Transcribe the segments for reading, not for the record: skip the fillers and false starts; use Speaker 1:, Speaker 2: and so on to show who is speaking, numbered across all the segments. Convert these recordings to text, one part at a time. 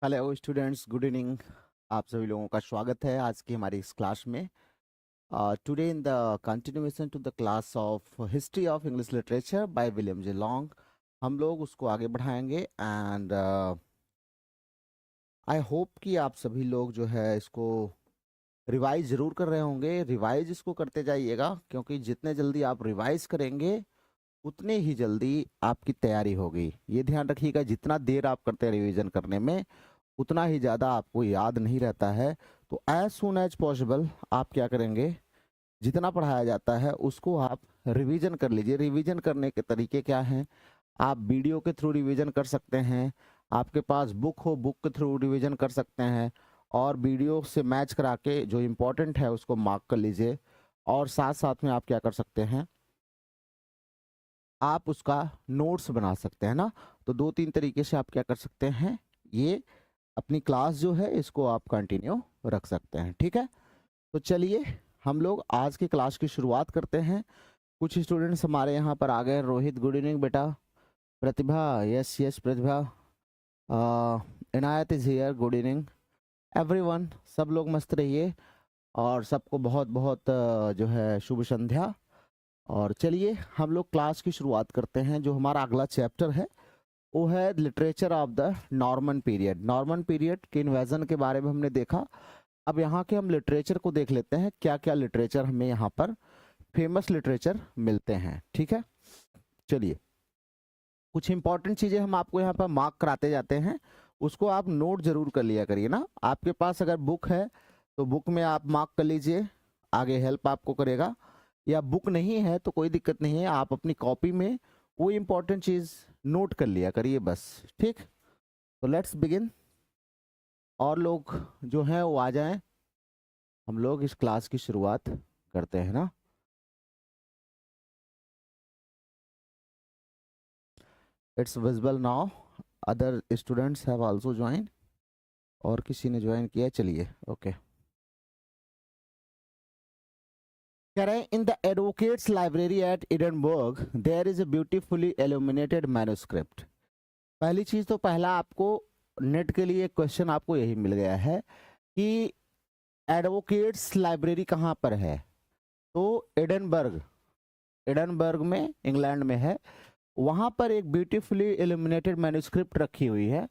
Speaker 1: Hello students, good evening. आप सभी लोगों का स्वागत है आज की हमारी इस क्लास में। Today in the continuation to the class of history of English literature by William J Long, हम लोग उसको आगे बढ़ाएंगे। एंड आई होप कि आप सभी लोग जो है इसको रिवाइज ज़रूर कर रहे होंगे। रिवाइज इसको करते जाइएगा, क्योंकि जितने जल्दी आप रिवाइज करेंगे उतने ही जल्दी आपकी तैयारी होगी। ये ध्यान रखिएगा, जितना देर आप करते हैं रिवीजन करने में उतना ही ज़्यादा आपको याद नहीं रहता है। तो एज सुन एज पॉसिबल आप क्या करेंगे, जितना पढ़ाया जाता है उसको आप रिवीजन कर लीजिए। रिवीजन करने के तरीके क्या हैं? आप वीडियो के थ्रू रिवीजन कर सकते हैं, आपके पास बुक हो बुक के थ्रू रिवीजन कर सकते हैं, और वीडियो से मैच करा के जो इम्पोर्टेंट है उसको मार्क कर लीजिए। और साथ साथ में आप क्या कर सकते हैं, आप उसका नोट्स बना सकते हैं ना। तो दो तीन तरीके से आप क्या कर सकते हैं, ये अपनी क्लास जो है इसको आप कंटिन्यू रख सकते हैं। ठीक है, तो चलिए हम लोग आज की क्लास की शुरुआत करते हैं। कुछ स्टूडेंट्स हमारे यहाँ पर आ गए। रोहित, गुड इवनिंग बेटा। Pratibha, yes yes Pratibha. Inayat is here, good evening everyone. सब लोग मस्त रहिए और सबको बहुत बहुत जो है शुभ संध्या। और चलिए हम लोग क्लास की शुरुआत करते हैं। जो हमारा अगला चैप्टर है वो है literature of the Norman period. Norman period के इन्वेजन के बारे में हमने देखा। अब यहाँ के हम लिटरेचर को देख लेते हैं, क्या क्या लिटरेचर हमें यहाँ पर फेमस लिटरेचर मिलते हैं। ठीक है, चलिए कुछ इंपॉर्टेंट चीजें हम आपको यहाँ पर मार्क कराते जाते हैं, उसको आप नोट जरूर कर लिया करिए ना। आपके पास अगर बुक है तो बुक में आप मार्क कर लीजिए, आगे हेल्प आपको करेगा। या बुक नहीं है तो कोई दिक्कत नहीं है, आप अपनी कॉपी में वो इंपॉर्टेंट चीज नोट कर लिया करिए बस। ठीक, तो लेट्स बिगिन। और लोग जो हैं वो आ जाएं, हम लोग इस क्लास की शुरुआत करते हैं ना। It's visible now. Other students have also join, और किसी ने ज्वाइन किया, चलिए ओके। कह रहे हैं in the advocates library at Edinburgh there is a beautifully illuminated manuscript. पहली चीज तो पहला आपको नेट के लिए क्वेश्चन आपको यही मिल गया है कि एडवोकेट्स लाइब्रेरी कहाँ पर है। तो एडिनबर्ग, एडिनबर्ग में इंग्लैंड में है। वहां पर एक ब्यूटीफुली इल्यूमिनेटेड मैन्युस्क्रिप्ट रखी हुई है,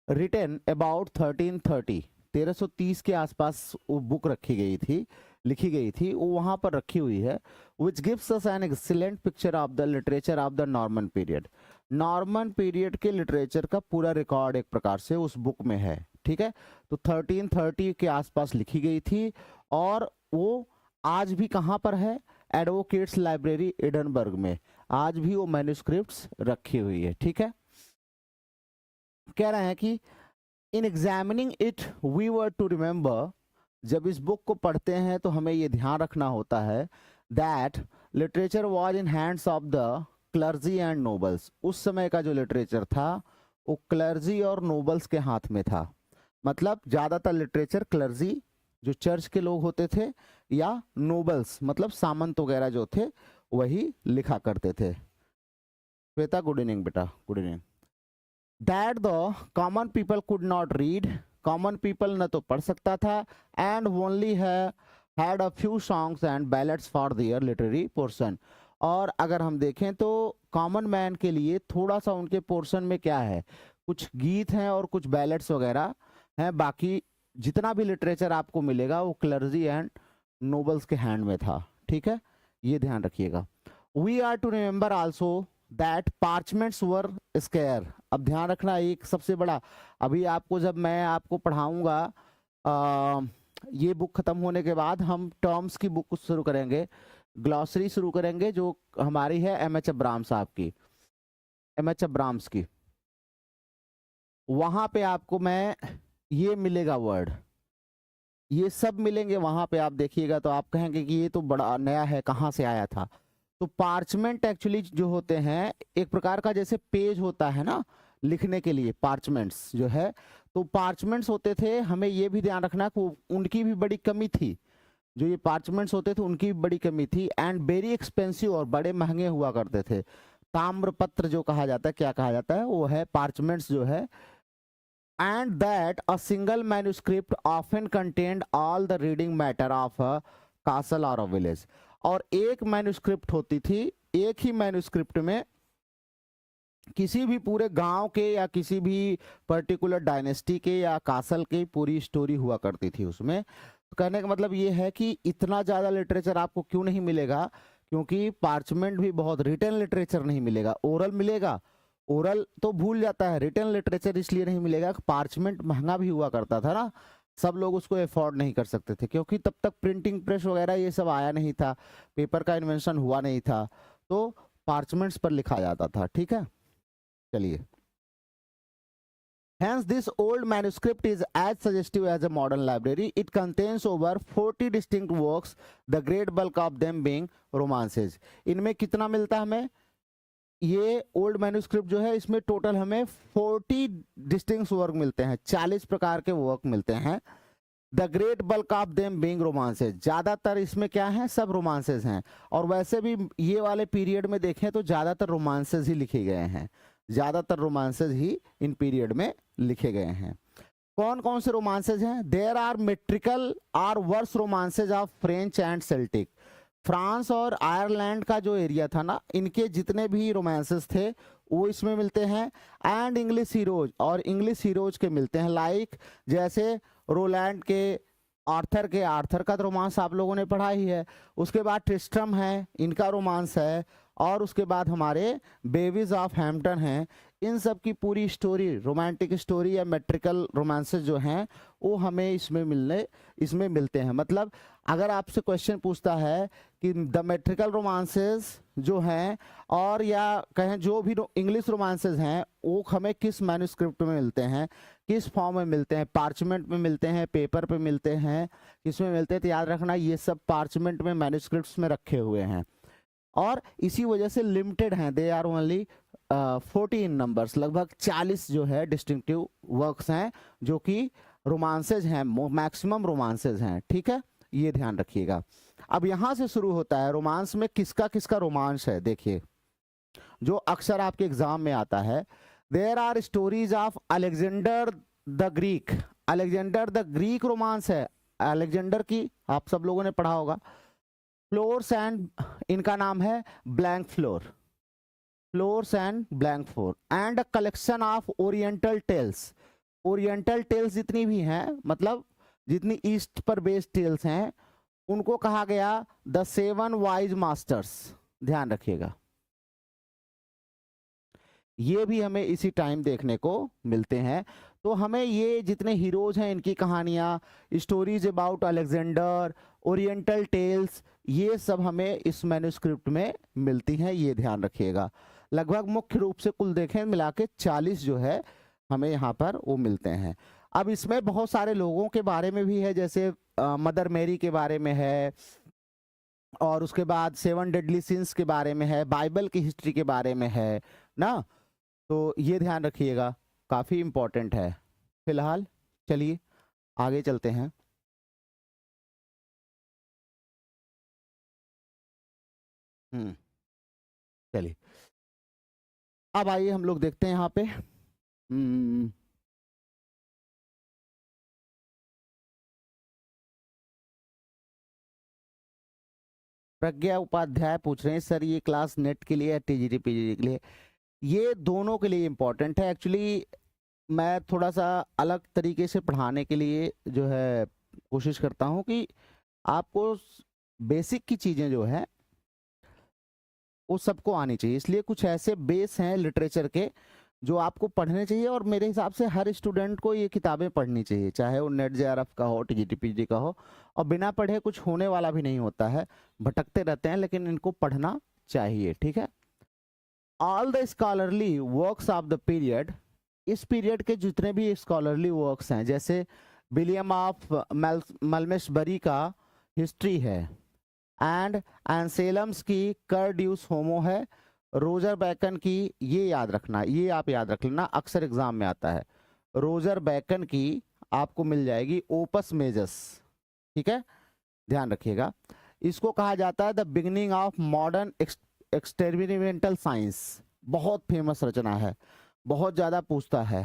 Speaker 1: रिटन अबाउट 1330, 1330 के आसपास वो बुक रखी गई थी, लिखी गई थी, वो वहां पर रखी हुई है। Which gives us an excellent picture of the literature of the Norman period. Norman period के लिटरेचर का पूरा रिकॉर्ड एक प्रकार से उस बुक में है। ठीक है, तो 1330 के आसपास लिखी गई थी, और वो आज भी कहाँ पर है, एडवोकेट्स लाइब्रेरी एडिनबर्ग में आज भी वो मैन्युस्क्रिप्ट्स रखी हुई है। ठीक है, कह रहे हैं कि in examining it we were to remember, जब इस बुक को पढ़ते हैं तो हमें ये ध्यान रखना होता है that literature was in hands of the clergy and nobles. उस समय का जो लिटरेचर था वो क्लर्जी और नोबल्स के हाथ में था। मतलब ज्यादातर लिटरेचर क्लर्जी जो चर्च के लोग होते थे, या नोबल्स मतलब सामंत वगैरह जो थे वही लिखा करते थे। श्वेता, गुड इवनिंग बेटा, good evening. That the common people could not read, common people न तो पढ़ सकता था, and only had a few songs and ballets for their literary portion. और अगर हम देखें तो कॉमन मैन के लिए थोड़ा सा उनके पोर्शन में क्या है, कुछ गीत हैं और कुछ बैलेट्स वगैरह हैं। बाकी जितना भी लिटरेचर आपको मिलेगा वो क्लर्जी एंड नोबल्स के हैंड में था। ठीक है, ये ध्यान रखिएगा। We are to remember also that parchments were scarce. अब ध्यान रखना एक सबसे बड़ा, अभी आपको जब मैं आपको पढ़ाऊंगा ये बुक खत्म होने के बाद हम टर्म्स की बुक शुरू करेंगे, ग्लॉसरी शुरू करेंगे जो हमारी है एम एच अब्राम साहब की, एम एच अब्राम्स की। वहां पे आपको मैं ये मिलेगा वर्ड, ये सब मिलेंगे वहां पे। आप देखिएगा तो आप कहेंगे कि ये तो बड़ा नया है, कहाँ से आया था। तो पार्चमेंट एक्चुअली जो होते हैं एक प्रकार का जैसे पेज होता है ना लिखने के लिए, पार्चमेंट्स जो है, तो पार्चमेंट्स होते थे। हमें ये भी ध्यान रखना कि उनकी भी बड़ी कमी थी, जो ये पार्चमेंट्स होते थे उनकी भी बड़ी कमी थी, एंड वेरी एक्सपेंसिव, और बड़े महंगे हुआ करते थे। ताम्रपत्र जो कहा जाता है, क्या कहा जाता है, वो है पार्चमेंट्स जो है and that a single manuscript often contained all the reading matter of a castle or a village। और एक मैन्युस्क्रिप्ट होती थी, एक ही मैन्युस्क्रिप्ट में किसी भी पूरे गांव के या किसी भी पर्टिकुलर डायनेस्टी के या कासल के पूरी स्टोरी हुआ करती थी उसमें। तो कहने का मतलब ये है कि इतना ज़्यादा लिटरेचर आपको क्यों नहीं मिलेगा, क्योंकि पार्चमेंट भी बहुत, रिटन लिटरेचर नहीं मिलेगा, ओरल मिलेगा। ओरल तो भूल जाता है, रिटन लिटरेचर इसलिए नहीं मिलेगा, पार्चमेंट महंगा भी हुआ करता था ना, सब लोग उसको अफोर्ड नहीं कर सकते थे, क्योंकि तब तक प्रिंटिंग प्रेस वगैरह ये सब आया नहीं था, पेपर का इन्वेंशन हुआ नहीं था, तो पार्चमेंट्स पर लिखा जाता था। ठीक है, चलिए। Hence, this old manuscript is as suggestive as a modern library. It contains over 40 distinct works, the great bulk of them being romances. इनमें कितना मिलता है हमें? ये ओल्ड मैन्युस्क्रिप्ट जो है इसमें टोटल हमें 40 डिस्टिंक्ट वर्क मिलते हैं, 40 प्रकार के वर्क मिलते हैं। The great bulk of them being romances, ज्यादातर इसमें क्या है, सब रोमांसेज हैं। और वैसे भी ये वाले पीरियड में देखें तो ज्यादातर रोमांसेज ही लिखे गए हैं, ज्यादातर रोमांसेज ही इन पीरियड में लिखे गए हैं। कौन कौन से रोमांसेज हैं? There are metrical or verse romances of French and Celtic. France और आयरलैंड का जो एरिया था ना, इनके जितने भी रोमांसेस थे वो इसमें मिलते हैं। एंड इंग्लिश हीरोज, और इंग्लिश हीरोज के मिलते हैं, लाइक जैसे रोलैंड के, आर्थर का तो रोमांस आप लोगों ने पढ़ा ही है। उसके बाद ट्रिस्ट्रम है, इनका रोमांस है। और उसके बाद हमारे बेबीज ऑफ हैम्पटन हैं। इन सब की पूरी स्टोरी, रोमांटिक स्टोरी या मेट्रिकल रोमांसेस जो हैं वो हमें इसमें मिलते हैं। मतलब अगर आपसे क्वेश्चन पूछता है कि द मेट्रिकल रोमांसेस जो हैं, और या कहें जो भी इंग्लिश रोमांसेस हैं, वो हमें किस मैन्युस्क्रिप्ट में मिलते हैं, किस फॉर्म में मिलते हैं, पार्चमेंट में मिलते हैं, पेपर पे मिलते हैं, किसमें मिलते हैं, तो याद रखना ये सब पार्चमेंट में, मैन्युस्क्रिप्ट्स में रखे हुए हैं। और इसी वजह से लिमिटेड हैं, दे आर ओनली 14 नंबर्स, लगभग 40 जो है डिस्टिंक्टिव वर्क्स हैं जो कि रोमांसेज हैं, मैक्सिमम रोमांसेज हैं। ठीक है, ये ध्यान रखिएगा। अब यहां से शुरू होता है रोमांस में किसका किसका रोमांस है। देखिए, जो अक्सर आपके एग्जाम में आता है, there are stories of Alexander the Greek. Alexander the Greek romance है, अलेक्जेंडर की आप सब लोगों ने पढ़ा होगा। फ्लोर्स एंड, इनका नाम है Blancheflour, Floris and Blancheflour. And a collection of oriental tales. Oriental tales जितनी भी हैं, मतलब जितनी ईस्ट पर बेस्ड टेल्स हैं, उनको कहा गया द 7 वाइज मास्टर्स। ध्यान रखिएगा, ये भी हमें इसी टाइम देखने को मिलते हैं। तो हमें ये जितने हीरोज हैं, इनकी कहानियां, stories about Alexander, oriental tales, ये सब हमें इस मैन्युस्क्रिप्ट में मिलती हैं, ये ध्यान रखिएगा। लगभग मुख्य रूप से कुल देखें मिला के 40 जो है हमें यहाँ पर वो मिलते हैं। अब इसमें बहुत सारे लोगों के बारे में भी है, जैसे मदर मैरी के बारे में है, और उसके बाद 7 डेडली सिंस के बारे में है, बाइबल की हिस्ट्री के बारे में है ना। तो ये ध्यान रखिएगा, काफी इंपॉर्टेंट है। फिलहाल चलिए आगे चलते हैं। चलिए अब आइए हम लोग देखते हैं यहाँ पे। प्रज्ञा उपाध्याय पूछ रहे हैं, सर ये क्लास नेट के लिए है, टीजीटी पीजीटी के लिए? ये दोनों के लिए इम्पोर्टेंट है। एक्चुअली मैं थोड़ा सा अलग तरीके से पढ़ाने के लिए जो है कोशिश करता हूँ कि आपको बेसिक की चीज़ें जो है वो सबको आनी चाहिए। इसलिए कुछ ऐसे बेस हैं लिटरेचर के जो आपको पढ़ने चाहिए, और मेरे हिसाब से हर स्टूडेंट को ये किताबें पढ़नी चाहिए, चाहे वो नेट जेआरएफ का हो, टीजीटी पीजी का हो। और बिना पढ़े कुछ होने वाला भी नहीं होता है, भटकते रहते हैं, लेकिन इनको पढ़ना चाहिए। ठीक है। All the scholarly works of the period, इस पीरियड के जितने भी स्कॉलरली वर्क्स हैं, जैसे विलियम ऑफ मलमेसबरी का हिस्ट्री है, एंड एंसेलम्स की कर ड्यूस होमो है, रोजर बैकन की, ये याद रखना, ये आप याद रख लेना, अक्सर एग्जाम में आता है। रोजर बैकन की आपको मिल जाएगी ओपस मेजस। ठीक है, ध्यान रखिएगा। इसको कहा जाता है the beginning of modern experimental science. बहुत फेमस रचना है, बहुत ज्यादा पूछता है।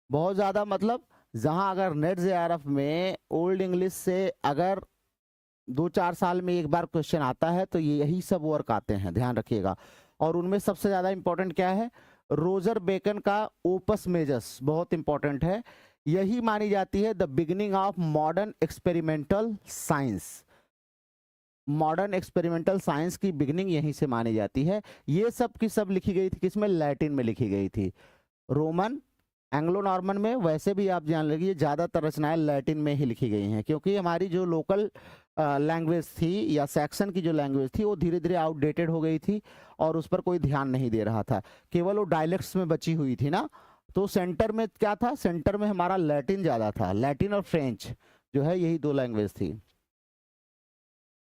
Speaker 1: बहुत ज़्यादा, मतलब जहां अगर नेट जेआरएफ में ओल्ड इंग्लिश से अगर 2-4 साल में एक बार क्वेश्चन आता है तो ये यही सब वर्क आते हैं, ध्यान रखिएगा। और उनमें सबसे ज़्यादा इंपॉर्टेंट क्या है, रोजर बेकन का ओपस मेजर्स बहुत इंपॉर्टेंट है। यही मानी जाती है the beginning of modern experimental science. Modern experimental science की बिगिनिंग यहीं से मानी जाती है। ये सब की सब लिखी गई थी किसमें, लैटिन में लिखी गई थी। रोमन, एंग्लो नॉर्मन में, वैसे भी आप जान लीजिए ज़्यादातर रचनाएं लैटिन में ही लिखी गई हैं, क्योंकि हमारी जो लोकल लैंग्वेज थी या सेक्शन की जो लैंग्वेज थी वो धीरे धीरे आउटडेटेड हो गई थी और उस पर कोई ध्यान नहीं दे रहा था, केवल वो डायलेक्ट्स में बची हुई थी ना। तो सेंटर में क्या था, सेंटर में हमारा लैटिन ज़्यादा था, लैटिन और फ्रेंच जो है यही दो लैंग्वेज थी।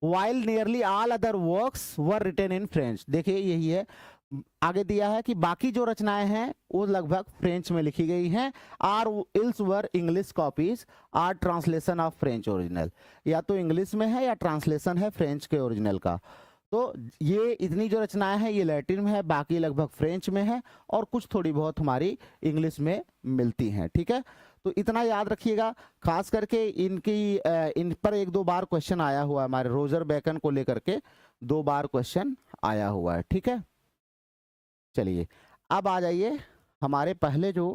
Speaker 1: While nearly all other works were written in French, देखिए यही है, आगे दिया है कि बाकी जो रचनाएं हैं वो लगभग फ्रेंच में लिखी गई हैं। Are ills were English copies or translation of French original, या तो इंग्लिश में है या ट्रांसलेशन है फ्रेंच के ओरिजिनल का। तो ये इतनी जो रचनाएं हैं ये लैटिन में है, बाकी लगभग फ्रेंच में है और कुछ थोड़ी बहुत हमारी इंग्लिश में मिलती हैं, ठीक है। तो इतना याद रखिएगा, खास करके इनकी इन पर 1-2 बार क्वेश्चन आया हुआ है, हमारे रोजर बेकन को लेकर के 2 बार क्वेश्चन आया हुआ है, ठीक है। चलिए अब आ जाइए, हमारे पहले जो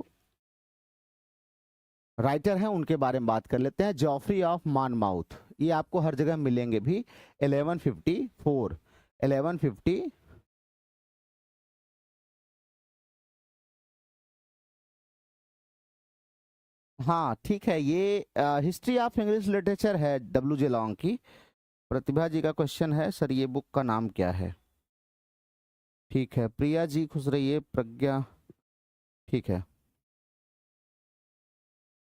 Speaker 1: राइटर हैं उनके बारे में बात कर लेते हैं। जॉफ्री ऑफ मॉनमाउथ, ये आपको हर जगह मिलेंगे भी। 1154 1150 हाँ ठीक है, ये हिस्ट्री ऑफ इंग्लिश लिटरेचर है W.J. लॉन्ग की। प्रतिभा जी का क्वेश्चन है, सर ये बुक का नाम क्या है? ठीक है, प्रिया जी खुश रहिए, प्रज्ञा ठीक है।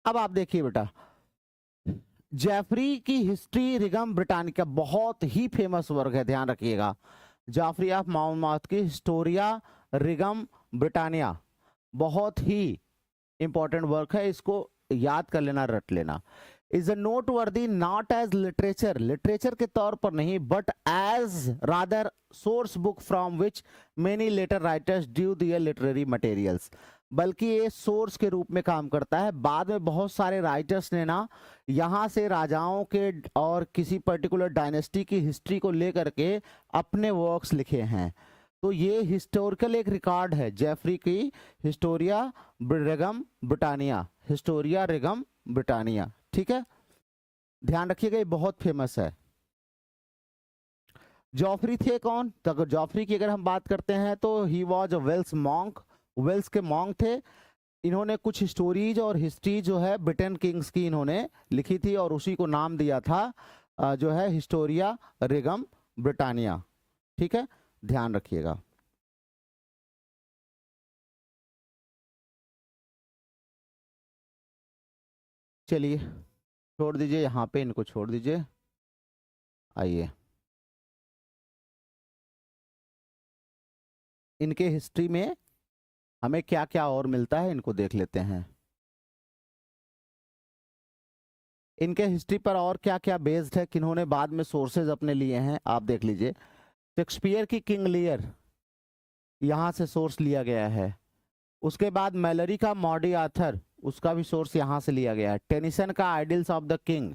Speaker 1: अब आप देखिए बेटा, जेफरी की हिस्ट्री रिगम ब्रिटानिका बहुत ही फेमस वर्क है, ध्यान रखिएगा। जाफरी ऑफ माउंटमाउथ की हिस्टोरिया रिगम ब्रिटानिया बहुत ही इंपॉर्टेंट वर्क है, इसको याद कर लेना, रट लेना। Is a not worthy not as literature, literature के तौर पर नहीं, but as rather source book from which many later writers drew their literary materials, बल्कि ये सोर्स के रूप में काम करता है। बाद में बहुत सारे राइटर्स ने ना यहाँ से राजाओं के और किसी पर्टिकुलर डायनेस्टी की हिस्ट्री को लेकर के अपने वर्क्स लिखे हैं। तो ये हिस्टोरिकल एक रिकॉर्ड है, जेफरी की हिस्टोरिया रिगम ब्रिटानिया, हिस्टोरिया रिगम ब्रिटानिया, ठीक है, ध्यान रखिएगा, ये बहुत फेमस है। जॉफरी थे कौन, तो अगर जॉफरी की अगर हम बात करते हैं तो he was a Welsh monk, Welsh के मॉन्क थे। इन्होंने कुछ हिस्टोरीज और हिस्ट्री जो है ब्रिटेन किंग्स की इन्होंने लिखी थी और उसी को नाम दिया था जो है हिस्टोरिया रिगम ब्रिटानिया, ठीक है, ध्यान रखिएगा। चलिए छोड़ दीजिए यहाँ पे, इनको छोड़ दीजिए, आइए इनके हिस्ट्री में हमें क्या क्या और मिलता है इनको देख लेते हैं। इनके हिस्ट्री पर और क्या क्या बेस्ड है, किन्होंने बाद में सोर्सेज अपने लिए हैं, आप देख लीजिए। शेक्सपियर की किंग लियर यहाँ से सोर्स लिया गया है। उसके बाद मैलरी का मॉडी आर्थर, उसका भी सोर्स यहाँ से लिया गया है। टेनिसन का आइडल्स ऑफ द किंग,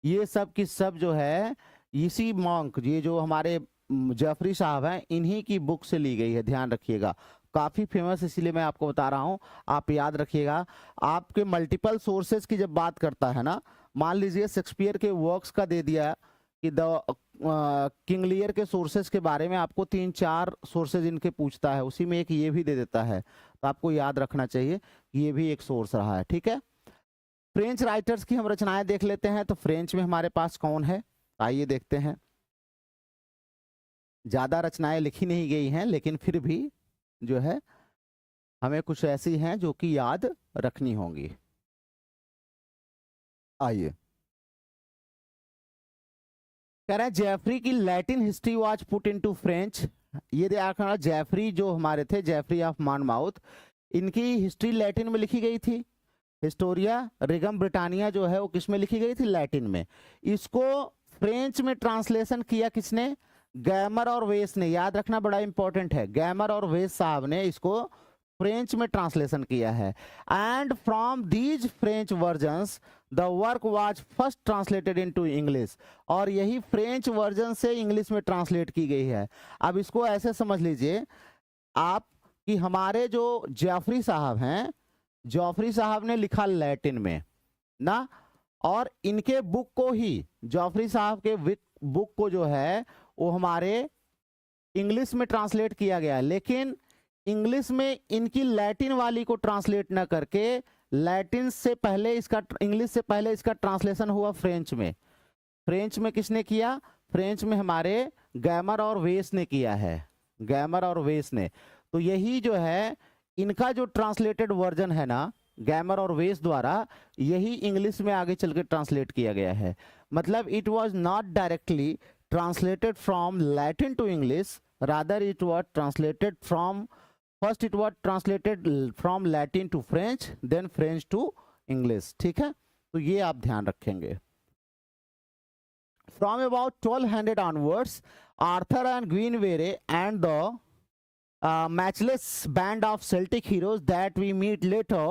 Speaker 1: ये सब की सब जो है इसी मॉन्क, ये जो हमारे जेफरी साहब हैं, इन्हीं की बुक से ली गई है, ध्यान रखिएगा। काफी फेमस, इसीलिए मैं आपको बता रहा हूँ, आप याद रखिएगा। आपके मल्टीपल सोर्सेज की जब बात करता है ना, मान लीजिए शेक्सपियर के वर्क्स का दे दिया कि द किंग लियर के सोर्सेज के बारे में आपको 3-4 सोर्सेज इनके पूछता है, उसी में एक ये भी दे देता है, तो आपको याद रखना चाहिए कि ये भी एक सोर्स रहा है, ठीक है। फ्रेंच राइटर्स की हम रचनाएं देख लेते हैं, तो फ्रेंच में हमारे पास कौन है, आइए देखते हैं। ज्यादा रचनाएं लिखी नहीं गई हैं, लेकिन फिर भी जो है हमें कुछ ऐसी हैं जो कि याद रखनी होंगी। आइए, कह रहे हैं जेफरी की Latin history was put into French. ये देखना, जेफरी जो हमारे थे, जेफरी ऑफ मॉनमाउथ, इनकी हिस्ट्री लैटिन में लिखी गई थी। हिस्टोरिया रिगम ब्रिटानिया जो है वो किस में लिखी गई थी, लैटिन में। इसको फ्रेंच में ट्रांसलेशन किया किसने, गैमर और वेस ने, याद रखना बड़ा इंपॉर्टेंट है, गैमर और वेस साहब ने इसको फ्रेंच में ट्रांसलेशन किया है। And from these French versions the work was first translated into English, और यही फ्रेंच वर्जन से इंग्लिश में ट्रांसलेट की गई है। अब इसको ऐसे समझ लीजिए आप कि हमारे जो जॉफरी साहब हैं, जॉफरी साहब ने लिखा लैटिन में ना, और इनके बुक को ही, जॉफरी साहब के बुक को जो है वो हमारे इंग्लिश में ट्रांसलेट किया गया, लेकिन इंग्लिश में इनकी लैटिन वाली को ट्रांसलेट ना करके लैटिन से पहले इसका, इंग्लिश से पहले इसका ट्रांसलेशन हुआ फ्रेंच में। फ्रेंच में किसने किया? फ्रेंच में हमारे गैमर और वेस ने किया है, गैमर और वेस ने। तो यही जो है इनका जो ट्रांसलेटेड वर्जन है ना, गैमर और वेस द्वारा, यही इंग्लिश में आगे चल के ट्रांसलेट किया गया है। मतलब it was not directly translated from Latin to English, rather it was translated from, first it was translated from Latin to French, then French to English. ठीक है, तो ये आप ध्यान रखेंगे। From about 1200 onwards Arthur and Guinevere and the matchless band of Celtic heroes that we meet later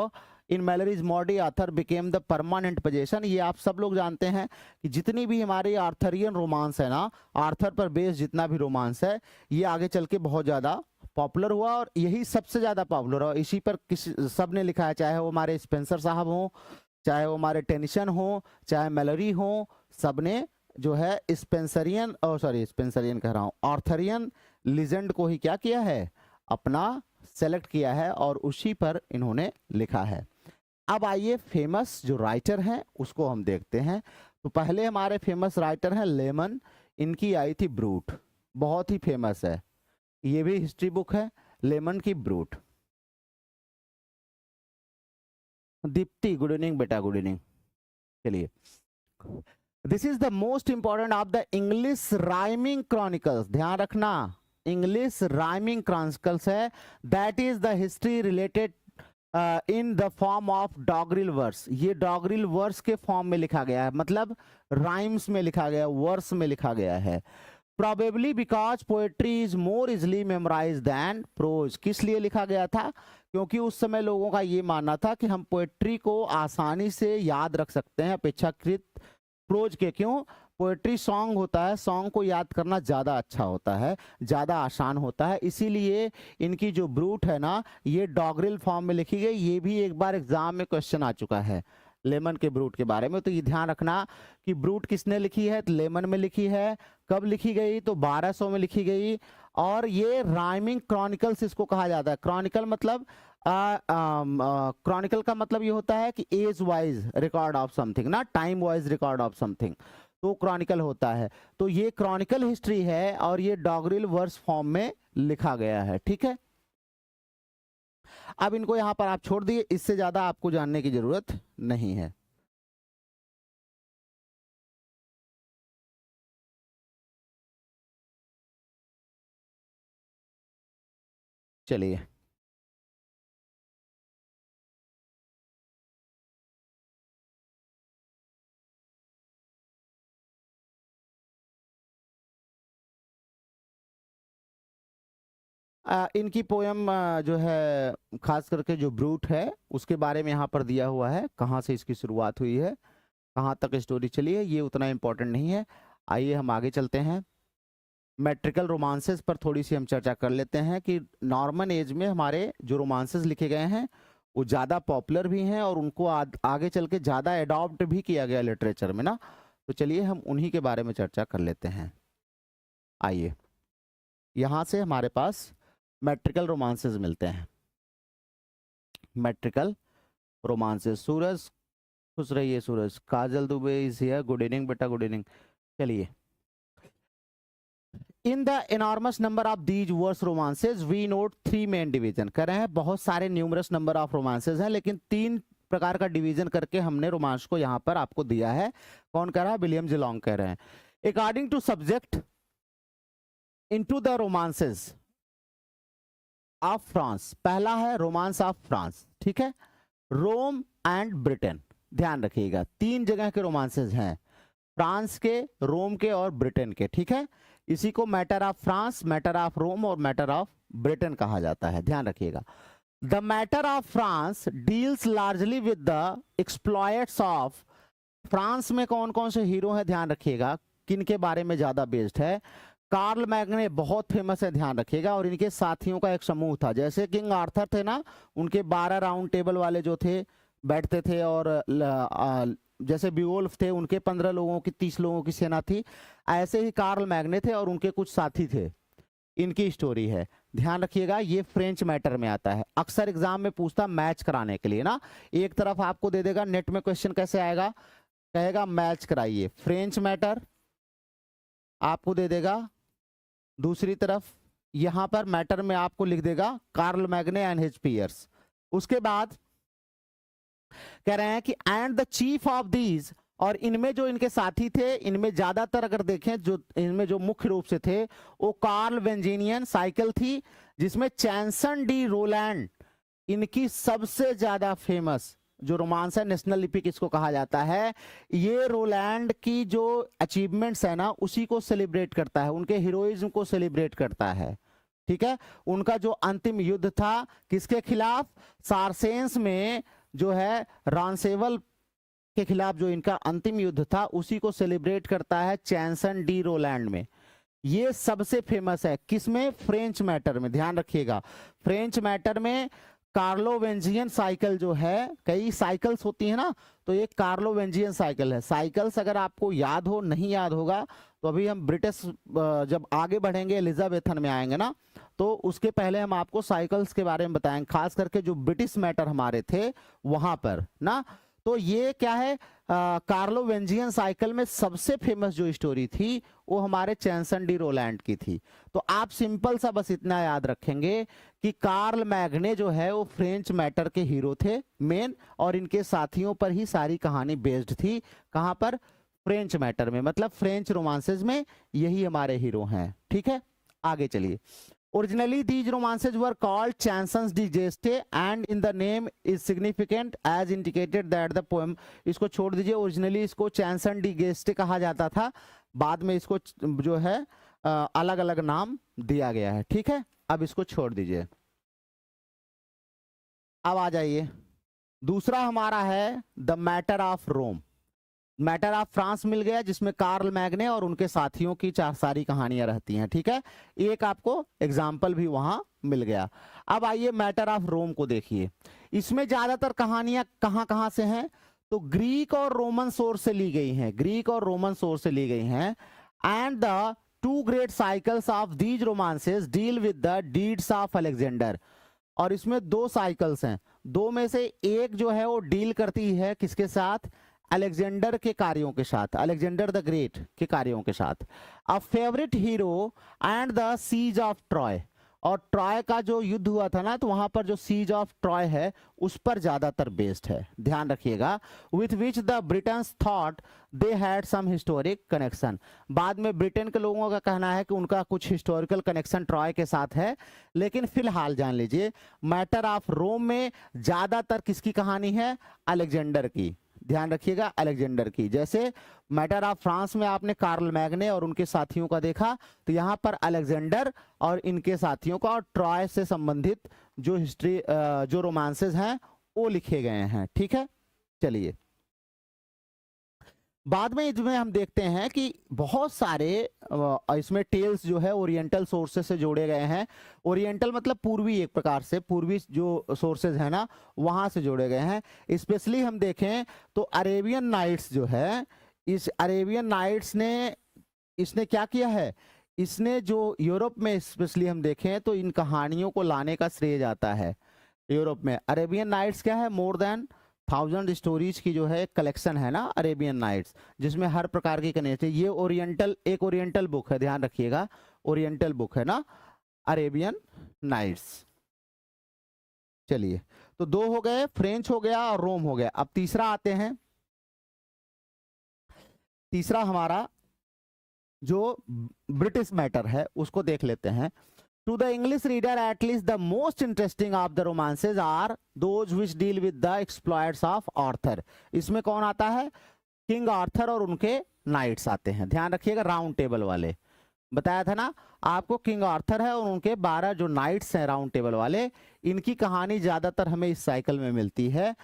Speaker 1: in Mallory's Moody Arthur became the permanent possession। ये आप सब लोग जानते हैं कि जितनी भी हमारी आर्थरियन रोमांस है ना, आर्थर पर बेस जितना भी रोमांस है, ये आगे चल के बहुत ज़्यादा पॉपुलर हुआ, और यही सबसे ज़्यादा पॉपुलर हुआ। इसी पर सब ने लिखा है, चाहे वो हमारे स्पेंसर साहब हों, चाहे वो हमारे टेनिसन हों, चाहे मैलरी हों, सब ने जो है स्पेंसरियन, स्पेंसरियन कह रहा हूँ, आर्थरियन लीजेंड को ही क्या किया है, अपना सेलेक्ट किया है, और उसी पर इन्होंने लिखा है। अब आइए फेमस जो राइटर हैं उसको हम देखते हैं। तो पहले हमारे फेमस राइटर हैं लेमन, इनकी आई थी ब्रूट, बहुत ही फेमस है, ये भी हिस्ट्री बुक है, लेमन की ब्रूट। दीप्ति गुड इवनिंग बेटा, गुड इवनिंग। चलिए, this is the most important of the English rhyming chronicles, ध्यान रखना इंग्लिश राइमिंग क्रॉनिकल्स है, that is the history related in the form of doggerel verse. ये doggerel verse के form में लिखा गया है, मतलब राइम्स में लिखा गया, वर्स में लिखा गया है। Probably because poetry is more easily memorise than prose. किस लिए लिखा गया था? क्योंकि उस समय लोगों का ये मानना था कि हम पोएट्री को आसानी से याद रख सकते हैं अपेक्षाकृत प्रोज के। क्यों? पोएट्री सॉन्ग होता है, सॉन्ग को याद करना ज़्यादा अच्छा होता है, ज़्यादा आसान होता है, इसीलिए इनकी जो ब्रूट है ना, ये डॉगरिल फॉर्म में लिखी गई। ये भी एक बार एग्जाम में क्वेश्चन आ चुका है लेमन के ब्रूट के बारे में। तो ये ध्यान रखना कि ब्रूट किसने लिखी है, तो लेमन में लिखी है। कब लिखी गई? तो 1200 में लिखी गई। और ये राइमिंग क्रॉनिकल्स इसको कहा जाता है। क्रॉनिकल मतलब क्रॉनिकल का मतलब ये होता है कि age wise record of something ना, time wise record of something, तो क्रॉनिकल होता है। तो ये क्रॉनिकल हिस्ट्री है और ये डॉगरिल वर्स फॉर्म में लिखा गया है। ठीक है, अब इनको यहां पर आप छोड़ दिए, इससे ज्यादा आपको जानने की जरूरत नहीं है। चलिए, इनकी पोयम जो है, खास करके जो ब्रूट है उसके बारे में यहाँ पर दिया हुआ है, कहाँ से इसकी शुरुआत हुई है, कहाँ तक स्टोरी चली है, ये उतना इम्पोर्टेंट नहीं है। आइए हम आगे चलते हैं। मैट्रिकल रोमांसेस पर थोड़ी सी हम चर्चा कर लेते हैं कि नॉर्मन एज में हमारे जो रोमांसेस लिखे गए हैं वो ज़्यादा पॉपुलर भी हैं और उनको आगे चल के ज़्यादा एडॉप्ट भी किया गया लिटरेचर में ना। तो चलिए हम उन्हीं के बारे में चर्चा कर लेते हैं। आइए, यहाँ से हमारे पास मैट्रिकल रोमांसेस मिलते हैं। मैट्रिकल रोमांसेस, सूरज खुश रहिए, Suraj. Kajal Dubey is here, good evening बेटा, गुड इवनिंग। चलिए, in the enormous number of these verse romances we note three main division। कह रहे हैं बहुत सारे न्यूमरस नंबर ऑफ रोमांसेस हैं, लेकिन 3 प्रकार का डिवीजन करके हमने रोमांस को यहाँ पर आपको दिया है। कौन कह रहा है? विलियम जेलोंग कह रहे हैं। According to subject into the romances of France, पहला है रोमांस ऑफ फ्रांस, ठीक है, रोम एंड ब्रिटेन। ध्यान रखिएगा 3 जगह के रोमांसेस हैं, फ्रांस के, रोम के और ब्रिटेन के। ठीक है, इसी को matter of France, matter of Rome और मैटर ऑफ ब्रिटेन कहा जाता है, ध्यान रखिएगा। The matter of France deals largely with the exploits of, France में कौन कौन से हीरो हैं ध्यान रखिएगा, किन के बारे में ज्यादा बेस्ड है। कार्ल मैग्ने बहुत फेमस है ध्यान रखिएगा, और इनके साथियों का एक समूह था, जैसे किंग आर्थर थे ना, उनके 12 राउंड टेबल वाले जो थे बैठते थे, और जैसे बियोल्फ थे उनके 15 लोगों की 30 लोगों की सेना थी, ऐसे ही कार्ल मैग्ने थे और उनके कुछ साथी थे। इनकी स्टोरी है, ध्यान रखिएगा, ये फ्रेंच मैटर में आता है। अक्सर एग्जाम में पूछता मैच कराने के लिए ना, एक तरफ आपको दे देगा, नेट में क्वेश्चन कैसे आएगा, कहेगा मैच कराइए, फ्रेंच मैटर आपको दे देगा, दूसरी तरफ यहां पर मैटर में आपको लिख देगा कार्ल मैग्ने एंड हिज पीयर्स। उसके बाद कह रहे हैं कि and the chief of these, और इनमें जो इनके साथी थे, इनमें ज्यादातर अगर देखें जो इनमें जो मुख्य रूप से थे वो कार्ल वेंजिनियन साइकिल थी, जिसमें चैंसन डी रोलैंड इनकी सबसे ज्यादा फेमस जो रोमांस है, नेशनल लिपिक इसको कहा जाता है, ये रोलैंड की जो अचीवमेंट्स है ना उसी को सेलिब्रेट करता है, उनके हीरोइज्म को सेलिब्रेट करता है। ठीक है, उनका जो अंतिम युद्ध था किसके खिलाफ, सार्सेंस में जो है रॉन्सेवल के खिलाफ जो इनका अंतिम युद्ध था उसी को सेलिब्रेट करता है चैंसन डी रोलैंड में। ये सबसे फेमस है किसमें, फ्रेंच मैटर में, ध्यान रखिएगा फ्रेंच मैटर में कार्लोवेंजियन साइकिल जो है, कई साइकिल्स होती है ना, तो ये कार्लोवेंजियन साइकिल है। साइकिल्स अगर आपको याद हो, नहीं याद होगा तो अभी हम ब्रिटिश जब आगे बढ़ेंगे एलिजाबेथन में आएंगे ना, तो उसके पहले हम आपको साइकिल्स के बारे में बताएंगे, खास करके जो ब्रिटिश मैटर हमारे थे वहां पर ना। तो ये क्या है, कार्लोवेंजियन साइकिल में सबसे फेमस जो स्टोरी थी वो हमारे चैंसन डी रोलैंड की थी। तो आप सिंपल सा बस इतना याद रखेंगे कि कार्ल मैग्ने जो है वो फ्रेंच मैटर के हीरो थे मेन, और इनके साथियों पर ही सारी कहानी बेस्ड थी। कहां पर, फ्रेंच मैटर में, मतलब फ्रेंच रोमांसेज में यही हमारे हीरो हैं। ठीक है, आगे चलिए। Originally, these romances were called chansons de geste, and in the name is significant as indicated that the poem, इसको छोड़ दीजिए, ओरिजिनली इसको चैंसन डी गेस्टे कहा जाता था, बाद में इसको जो है अलग अलग नाम दिया गया है। ठीक है, अब इसको छोड़ दीजिए। अब आ जाइए, दूसरा हमारा है the matter of Rome. Matter of France मिल गया, जिसमें कार्ल मैग्ने और उनके साथियों की सारी कहानियां रहती हैं। ठीक है, एक आपको एग्जाम्पल भी वहां मिल गया। अब आइए मैटर ऑफ रोम को देखिए, इसमें ज्यादातर कहानियां कहां कहां से हैं, तो ग्रीक और रोमन सोर्स से ली गई हैं, ग्रीक और रोमन सोर्स से ली गई हैं। And the two great cycles of these romances deal with the deeds of Alexander, और इसमें दो साइकिल्स हैं, दो में से एक जो है वो डील करती है किसके साथ, अलेक्जेंडर के कार्यों के साथ, अलेक्जेंडर द ग्रेट के कार्यों के साथ। A favourite hero and the siege of Troy, और ट्रॉय का जो युद्ध हुआ था ना, तो वहां पर जो सीज ऑफ ट्रॉय है उस पर ज्यादातर बेस्ड है, ध्यान रखिएगा। With which the Britons thought they had some historic connection, बाद में ब्रिटेन के लोगों का कहना है कि उनका कुछ हिस्टोरिकल कनेक्शन ट्रॉय के साथ है, लेकिन फिलहाल जान लीजिए मैटर ऑफ रोम में ज्यादातर किसकी कहानी है, अलेक्जेंडर की, ध्यान रखिएगा अलेक्जेंडर की। जैसे मैटर ऑफ फ्रांस में आपने कार्ल मैग्ने और उनके साथियों का देखा, तो यहां पर अलेक्जेंडर और इनके साथियों का और ट्रॉय से संबंधित जो हिस्ट्री जो रोमांसेस हैं वो लिखे गए हैं। ठीक है, चलिए बाद में इसमें हम देखते हैं कि बहुत सारे इसमें टेल्स जो है ओरिएंटल सोर्सेस से जोड़े गए हैं। ओरिएंटल मतलब पूर्वी, एक प्रकार से पूर्वी जो सोर्सेज है ना वहां से जोड़े गए हैं। स्पेशली हम देखें तो अरेबियन नाइट्स जो है, इस अरेबियन नाइट्स ने इसने क्या किया है, इसने जो यूरोप में स्पेशली हम देखें तो इन कहानियों को लाने का श्रेय जाता है यूरोप में। अरेबियन नाइट्स क्या है, मोर देन 1000 स्टोरीज की जो है कलेक्शन है ना अरेबियन नाइट्स, जिसमें हर प्रकार की कनेक्शन, ये ओरिएंटल, एक ओरिएंटल बुक है, ध्यान रखिएगा ओरिएंटल बुक है ना अरेबियन नाइट्स। चलिए, तो दो हो गए, फ्रेंच हो गया और रोम हो गया। अब तीसरा आते हैं, तीसरा हमारा जो ब्रिटिश मैटर है उसको देख लेते हैं। To the English reader, at least the most interesting of the romances are those which deal with the exploits of Arthur. इसमें कौन आता है, किंग आर्थर और उनके नाइट्स आते हैं, ध्यान रखिएगा राउंड टेबल वाले। बताया था ना आपको, किंग आर्थर है और उनके 12 जो नाइट्स हैं राउंड टेबल वाले, इनकी कहानी ज्यादातर हमें इस साइकिल में मिलती है।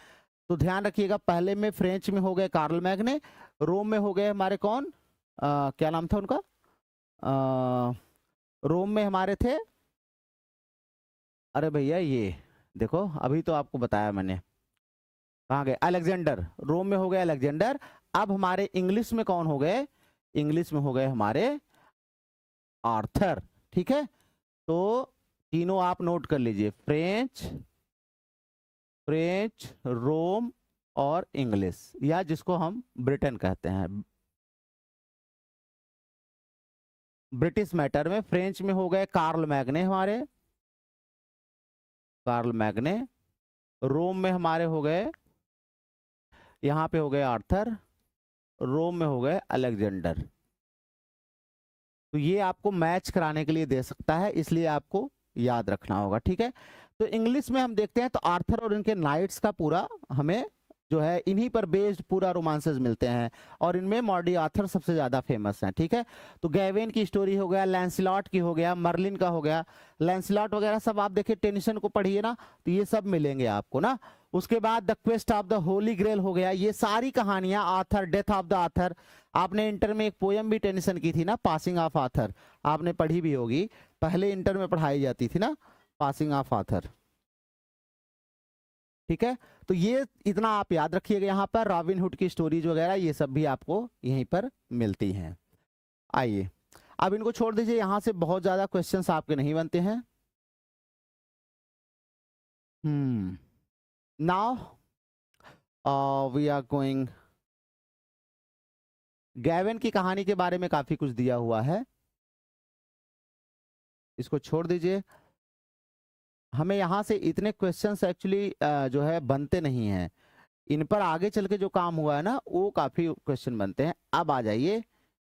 Speaker 1: तो ध्यान रखिएगा, पहले में फ्रेंच में हो गए कार्ल मैग्ने, रोम में हो गए हमारे कौन, क्या नाम था उनका, रोम में हमारे थे, अरे भैया ये देखो अभी तो आपको बताया मैंने, कहाँ गए, अलेक्जेंडर, रोम में हो गए अलेक्जेंडर। अब हमारे इंग्लिश में कौन हो गए, इंग्लिश में हो गए हमारे आर्थर। ठीक है, तो तीनों आप नोट कर लीजिए, फ्रेंच, फ्रेंच, रोम और इंग्लिश, या जिसको हम ब्रिटेन कहते हैं। ब्रिटिश मैटर में फ्रेंच में हो गए कार्ल मैग्ने हमारे, कार्ल मैग्ने, रोम में हमारे हो गए, यहाँ पे हो गए आर्थर, रोम में हो गए अलेक्जेंडर। तो ये आपको मैच कराने के लिए दे सकता है, इसलिए आपको याद रखना होगा। ठीक है, तो इंग्लिश में हम देखते हैं तो आर्थर और इनके नाइट्स का पूरा हमें जो है इन्हीं पर बेस्ड पूरा रोमांसेस मिलते हैं, और इनमें मॉर्डी आर्थर सबसे ज्यादा फेमस हैं। ठीक है, तो गैवेन की स्टोरी हो गया, लैंसलॉट की हो गया, मर्लिन का हो गया, लैंसलॉट वगैरह सब आप देखिए, टेंशन को पढ़िए ना, तो ये सब मिलेंगे आपको ना। उसके बाद the quest of the holy grail हो गया, ये सारी कहानियां, Arthur, death of the Arthur, आपने इंटर में एक पोयम भी टेंशन की थी ना, पासिंग ऑफ आर्थर, आपने पढ़ी भी होगी, पहले इंटर में पढ़ाई जाती थी ना, पासिंग ऑफ आर्थर। ठीक है, तो ये इतना आप याद रखिएगा, यहाँ पर रॉबिनहुड की स्टोरीज वगैरह ये सब भी आपको यहीं पर मिलती हैं। आइए अब इनको छोड़ दीजिए, यहां से बहुत ज्यादा क्वेश्चंस आपके नहीं बनते हैं। नाउ वी आर गोइंग, गैवेन की कहानी के बारे में काफी कुछ दिया हुआ है, इसको छोड़ दीजिए, हमें यहाँ से इतने क्वेश्चंस एक्चुअली जो है बनते नहीं हैं, इन पर आगे चल के जो काम हुआ है ना वो काफी क्वेश्चन बनते हैं। अब आ जाइए,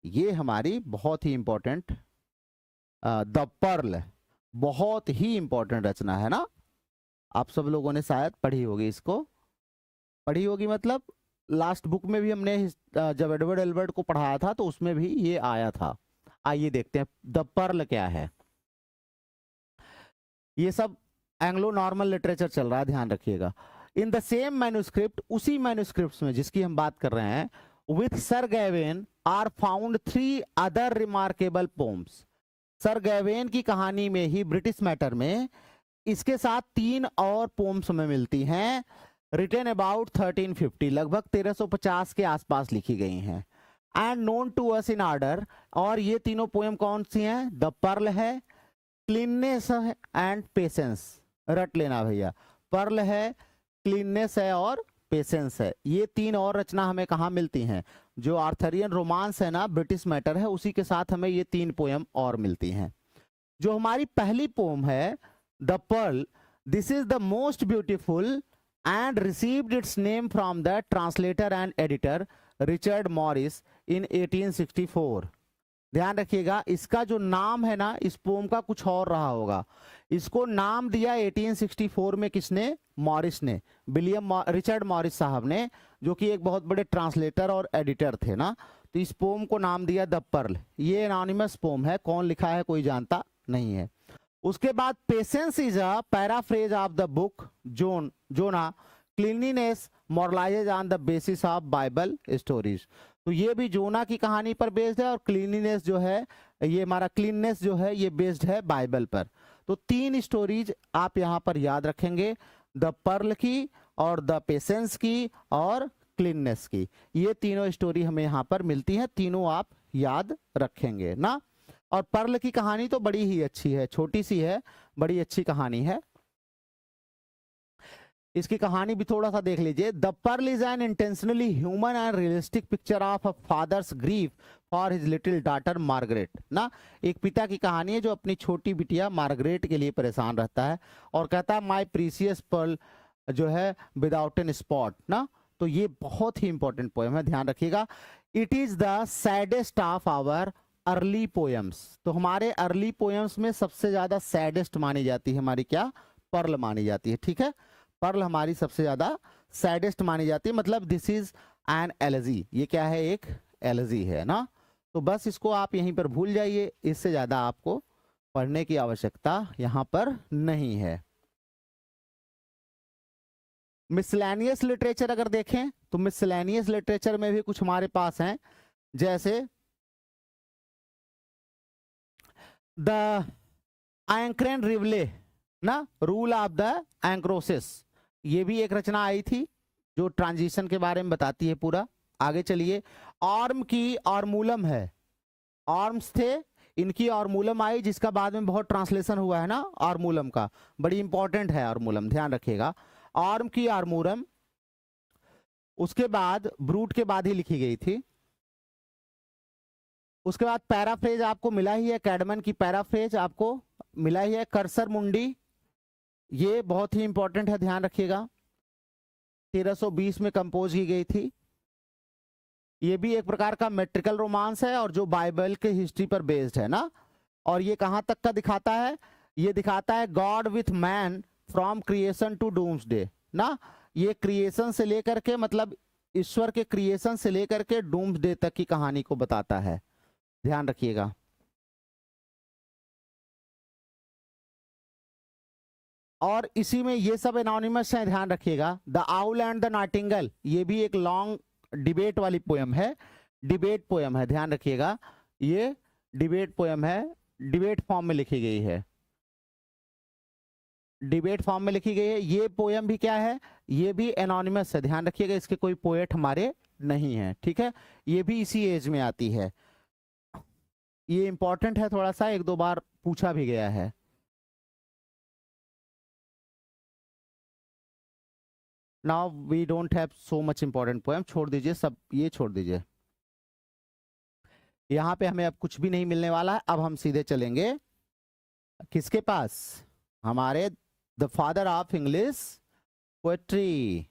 Speaker 1: ये हमारी बहुत ही इंपॉर्टेंट द पर्ल, बहुत ही इंपॉर्टेंट रचना है ना, आप सब लोगों ने शायद पढ़ी होगी, इसको पढ़ी होगी, मतलब लास्ट बुक में भी हमने जब एडवर्ड एल्बर्ट को पढ़ाया था तो उसमें भी ये आया था। आइए देखते हैं द पर्ल क्या है। ये सब एंग्लो नॉर्मल लिटरेचर चल रहा है, ध्यान रखिएगा। इन द सेम मैन्युस्क्रिप्ट, उसी मैन्युस्क्रिप्ट में जिसकी हम बात कर रहे हैं, with Sir Gawain are found 3 other remarkable poems. Sir Gawain की कहानी में ही, ब्रिटिश मैटर में, इसके साथ 3 और पोम्स हमें मिलती हैं, रिटन अबाउट 1350, लगभग 1350 के आसपास लिखी गई हैं, and known to us in order. और ये तीनों पोएम कौन सी हैं, द पर्ल है, क्लीननेस है एंड पेशेंस, रट लेना भैया, पर्ल है, क्लीननेस है और पेशेंस है। ये 3 और रचना हमें कहाँ मिलती हैं, जो आर्थरियन रोमांस है ना, ब्रिटिश मैटर है, उसी के साथ हमें ये 3 पोएम और मिलती हैं। जो हमारी पहली पोएम है the Pearl, this is the most beautiful and received its name from the translator and editor Richard Morris in 1864। ध्यान रखिएगा, इसका जो नाम है ना, इस पोम का कुछ और रहा होगा, इसको नाम दिया 1864 में किसने, मॉरिस ने, रिचर्ड मॉरिस साहब ने, जो कि एक बहुत बड़े ट्रांसलेटर और एडिटर थे ना। तो इस पोम को नाम दिया द पर्ल, ये एनोनिमस पोम है, कौन लिखा है कोई जानता नहीं है। उसके बाद Patience is a paraphrase of the book Jonah Cleanness moralises on the basis of Bible stories. तो ये भी जोना की कहानी पर बेस्ड है, और क्लीनलीनेस जो है, ये हमारा क्लीननेस जो है, ये बेस्ड है बाइबल पर। तो 3 स्टोरीज आप यहाँ पर याद रखेंगे, द पर्ल की और द पेशेंस की और क्लीननेस की, ये तीनों स्टोरी हमें यहाँ पर मिलती है, तीनों आप याद रखेंगे ना। और पर्ल की कहानी तो बड़ी ही अच्छी है, छोटी सी है, बड़ी अच्छी कहानी है, इसकी कहानी भी थोड़ा सा देख लीजिए। The pearl is an intentionally human and realistic picture of a father's grief for his little daughter Margaret ना। एक पिता की कहानी है जो अपनी छोटी बिटिया मार्गरेट के लिए परेशान रहता है, और कहता है माय प्रीसियस पर्ल जो है विदाउट एन स्पॉट ना। तो ये बहुत ही इंपॉर्टेंट पोएम है, ध्यान रखिएगा। It is the saddest of our early poems. तो हमारे अर्ली पोएम्स में सबसे ज्यादा सैडेस्ट मानी जाती है हमारी क्या, पर्ल मानी जाती है। ठीक है, पर्ल हमारी सबसे ज्यादा सैडेस्ट मानी जाती है, मतलब दिस इज एन एलजी, ये क्या है, एक एलजी है ना। तो बस इसको आप यहीं पर भूल जाइए, इससे ज्यादा आपको पढ़ने की आवश्यकता यहाँ पर नहीं है। मिसलेनियस लिटरेचर अगर देखें तो मिसलेनियस लिटरेचर में भी कुछ हमारे पास हैं, जैसे द एंक्रेन रिवले ना, रूल ऑफ द एंक्रोसिस, ये भी एक रचना आई थी जो ट्रांजिशन के बारे में बताती है पूरा। आगे चलिए, ऑर्म की ऑर्मूलम है, ऑर्म्स थे इनकी ऑर्मूलम आई, जिसका बाद में बहुत ट्रांसलेशन हुआ है ना ऑर्मूलम का, बड़ी इंपॉर्टेंट है ऑर्मूलम, ध्यान रखिएगा। ऑर्म की ऑर्मूलम उसके बाद ब्रूट के बाद ही लिखी गई थी। उसके बाद पैराफ्रेज आपको मिला ही है, कैडमन की पैराफ्रेज आपको मिला ही है। कर्सर मुंडी, ये बहुत ही इंपॉर्टेंट है, ध्यान रखिएगा, 1320 में कंपोज की गई थी। ये भी एक प्रकार का मेट्रिकल रोमांस है और जो बाइबल के हिस्ट्री पर बेस्ड है ना। और ये कहां तक का दिखाता है, ये दिखाता है God with man from creation to doomsday ना। ये क्रिएशन से लेकर के, मतलब ईश्वर के क्रिएशन से लेकर के डूम्सडे तक की कहानी को बताता है, ध्यान रखिएगा। और इसी में ये सब एनोनिमस है, ध्यान रखिएगा। The owl and the Nightingale, ये भी एक लॉन्ग डिबेट वाली पोयम है, डिबेट पोयम है, ध्यान रखिएगा। ये डिबेट पोयम है, डिबेट फॉर्म में लिखी गई है, डिबेट फॉर्म में लिखी गई है। ये पोयम भी क्या है, ये भी एनोनिमस है, ध्यान रखिएगा, इसके कोई पोएट हमारे नहीं है, ठीक है। ये भी इसी एज में आती है, ये इंपॉर्टेंट है थोड़ा सा, एक दो बार पूछा भी गया है। Now we don't have so much important poem, छोड़ दीजिए सब, ये छोड़ दीजिए, यहाँ पे हमें अब कुछ भी नहीं मिलने वाला है। अब हम सीधे चलेंगे किसके पास, हमारे the father of English poetry,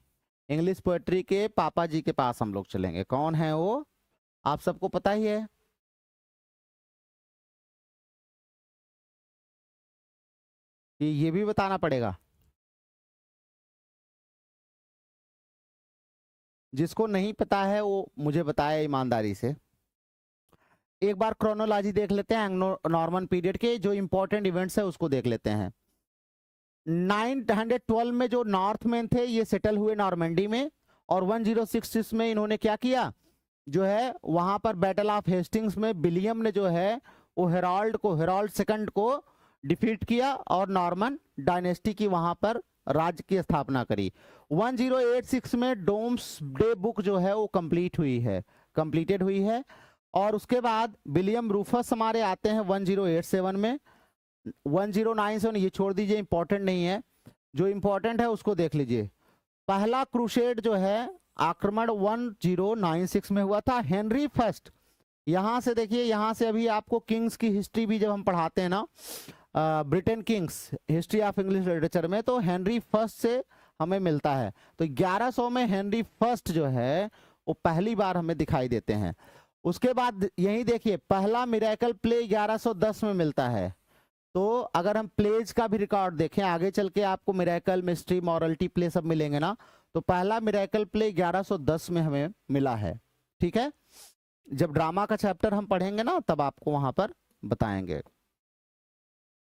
Speaker 1: English poetry के पापा जी के पास हम लोग चलेंगे। कौन है वो, आप सबको पता ही है, ये भी बताना पड़ेगा, जिसको नहीं पता है वो मुझे बताए ईमानदारी से। एक बार क्रोनोलॉजी देख लेते हैं एंग्लो नॉर्मन पीरियड के, जो इंपॉर्टेंट इवेंट्स है उसको देख लेते हैं। 912 में जो नॉर्थमैन थे ये सेटल हुए नॉर्मंडी में, और 1066 में इन्होंने क्या किया, जो है वहां पर बैटल ऑफ हेस्टिंग्स में विलियम ने जो है वो हेराल्ड सेकंड को डिफीट किया और नॉर्मन डायनेस्टी की वहां पर राज्य की स्थापना करी। 1086 में डोम्सडे बुक जो है वो कंप्लीटेड हुई है। और उसके बाद विलियम रूफस हमारे आते हैं 1087 में। 1097 ये छोड़ दीजिए, इंपॉर्टेंट नहीं है, जो इंपॉर्टेंट है उसको देख लीजिए। पहला क्रूसेड जो है आक्रमण 1096 में हुआ था, हेनरी फर्स्ट। यहां से देखिए, यहां से अभी आपको किंग्स की हिस्ट्री भी जब हम पढ़ाते हैं ना, Britain Kings history of English literature में, तो हेनरी फर्स्ट से हमें मिलता है। तो 1100 में हेनरी फर्स्ट जो है वो पहली बार हमें दिखाई देते हैं। उसके बाद यही देखिए, पहला मिरेकल प्ले 1110 में मिलता है। तो अगर हम प्लेज का भी रिकॉर्ड देखें, आगे चल के आपको मिरेकल, मिस्ट्री, मॉरलिटी प्ले सब मिलेंगे ना, तो पहला मिरेकल प्ले 1110 में हमें मिला है, ठीक है। जब ड्रामा का चैप्टर हम पढ़ेंगे ना तब आपको वहां पर बताएंगे।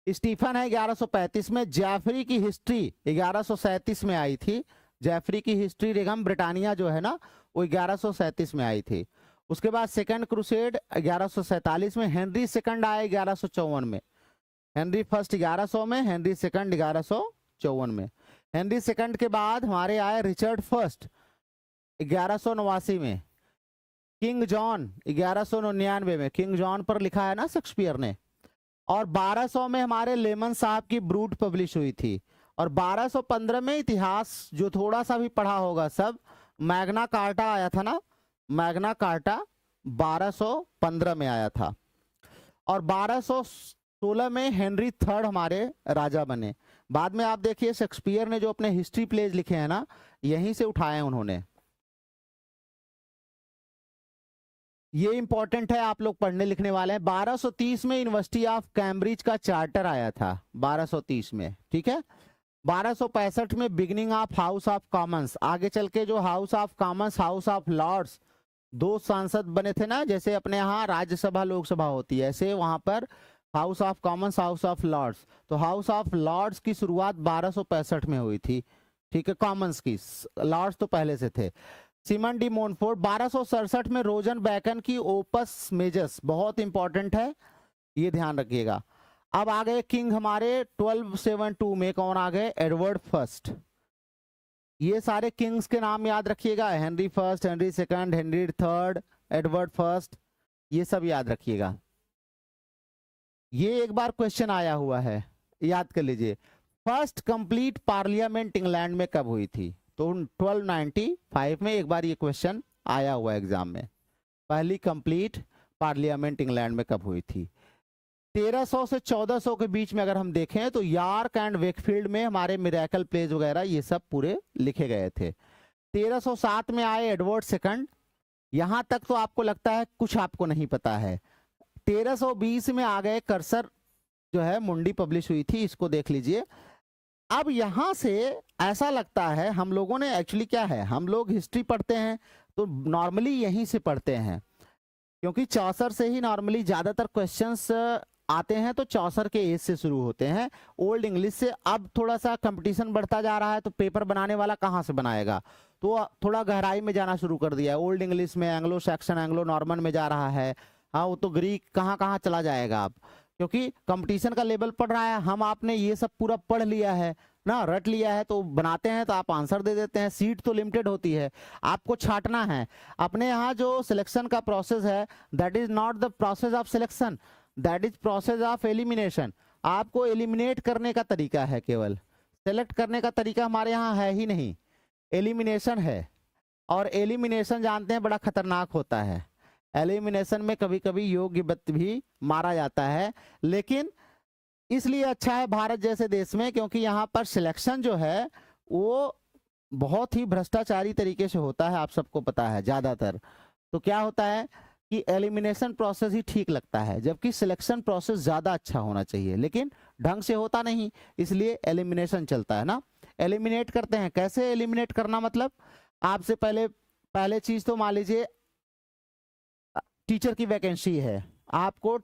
Speaker 1: स्टीफन है 1135 में। जैफरी की हिस्ट्री 1137 में आई थी, जैफरी की हिस्ट्री रेगम ब्रिटानिया जो है ना वो 1137 में आई थी। उसके बाद सेकंड क्रूसेड 1147 में, हेनरी सेकंड आए 1154 में, हेनरी फर्स्ट 1100 में, हेनरी सेकंड 1154 में। हेनरी सेकंड के बाद हमारे आए रिचर्ड फर्स्ट 1189 में, किंग जॉन 1199 में, किंग जॉन पर लिखा है ना शेक्सपियर ने। और 1200 में हमारे लेमन साहब की ब्रूट पब्लिश हुई थी। और 1215 में इतिहास जो थोड़ा सा भी पढ़ा होगा सब, मैग्ना कार्टा आया था ना, मैग्ना कार्टा 1215 में आया था। और 1216 में हेनरी थर्ड हमारे राजा बने। बाद में आप देखिए शेक्सपियर ने जो अपने हिस्ट्री प्लेज लिखे हैं ना, यहीं से उठाए हैं उन्होंने। ये इंपॉर्टेंट है, आप लोग पढ़ने लिखने वाले हैं। 1230 में यूनिवर्सिटी ऑफ कैम्ब्रिज का चार्टर आया था, 1230 में, ठीक है। 1265 में beginning of House of Commons, आगे चल के जो House of Commons, House of Lords 2 सांसद बने थे ना, जैसे अपने यहाँ राज्यसभा लोकसभा होती है, ऐसे वहां पर House of Commons, House of Lords. तो हाउस ऑफ लॉर्ड्स की शुरुआत 1265 में हुई थी, ठीक है। कॉमन्स की, लॉर्ड्स तो पहले से थे। सिमन डी मोनफोर्ट 1267 में, रोजन बैकन की ओपस मेजस, बहुत इंपॉर्टेंट है, ये ध्यान रखिएगा। अब आ गए किंग हमारे 1272 में, कौन आ गए? Edward first. ये सारे किंग्स के नाम याद रखिएगा, Henry first, Henry second, Henry third, Edward first, ये सब याद रखिएगा। ये एक बार क्वेश्चन आया हुआ है, याद कर लीजिए। फर्स्ट कंप्लीट पार्लियामेंट इंग्लैंड में कब हुई थी? तो 1295 में एक बार ये क्वेश्चन आया हुआ एग्जाम में, पहली कंप्लीट पार्लियामेंट इंग्लैंड में कब हुई थी। 1300 से 1400 के बीच में अगर हम देखें तो यॉर्क एंड वेकफील्ड में हमारे मिरेकल प्लेस वगैरह ये सब पूरे लिखे गए थे। 1307 में आए एडवर्ड सेकंड, यहां तक तो आपको लगता है कुछ आपको नहीं पता है। 1320 में आ गए कर्सर, जो है मुंडी पब्लिश हुई थी, इसको देख लीजिए। अब यहां से ऐसा लगता है, हम लोगों ने एक्चुअली क्या है, हम लोग हिस्ट्री पढ़ते हैं तो नॉर्मली यहीं से पढ़ते हैं, क्योंकि चौसर से ही नॉर्मली ज्यादातर क्वेश्चंस आते हैं, तो चौसर के एज से शुरू होते हैं, ओल्ड इंग्लिश से। अब थोड़ा सा कंपटीशन बढ़ता जा रहा है, तो पेपर बनाने वाला कहाँ से बनाएगा, तो थोड़ा गहराई में जाना शुरू कर दिया है। ओल्ड इंग्लिश में, एंग्लो सैक्सन, एंग्लो नॉर्मन में जा रहा है। हाँ, वो तो ग्रीक कहाँ कहाँ चला जाएगा अब, क्योंकि कंपटीशन का लेवल पढ़ रहा है। हम आपने ये सब पूरा पढ़ लिया है ना, रट लिया है, तो बनाते हैं तो आप आंसर दे देते हैं। सीट तो लिमिटेड होती है, आपको छांटना है। अपने यहाँ जो सिलेक्शन का प्रोसेस है, that is not the process of selection, that is process of elimination. आपको एलिमिनेट करने का तरीका है, केवल सेलेक्ट करने का तरीका हमारे यहाँ है ही नहीं, एलिमिनेशन है। और एलिमिनेशन जानते हैं बड़ा खतरनाक होता है। एलिमिनेशन में कभी कभी योग्य व्यक्ति भी मारा जाता है, लेकिन इसलिए अच्छा है भारत जैसे देश में, क्योंकि यहाँ पर सिलेक्शन जो है वो बहुत ही भ्रष्टाचारी तरीके से होता है, आप सबको पता है ज्यादातर। तो क्या होता है कि एलिमिनेशन प्रोसेस ही ठीक लगता है, जबकि सिलेक्शन प्रोसेस ज्यादा अच्छा होना चाहिए, लेकिन ढंग से होता नहीं, इसलिए एलिमिनेशन चलता है ना। एलिमिनेट करते हैं, कैसे एलिमिनेट करना, मतलब आपसे पहले चीज तो मान लीजिए टीचर की वैकेंसी है, आपको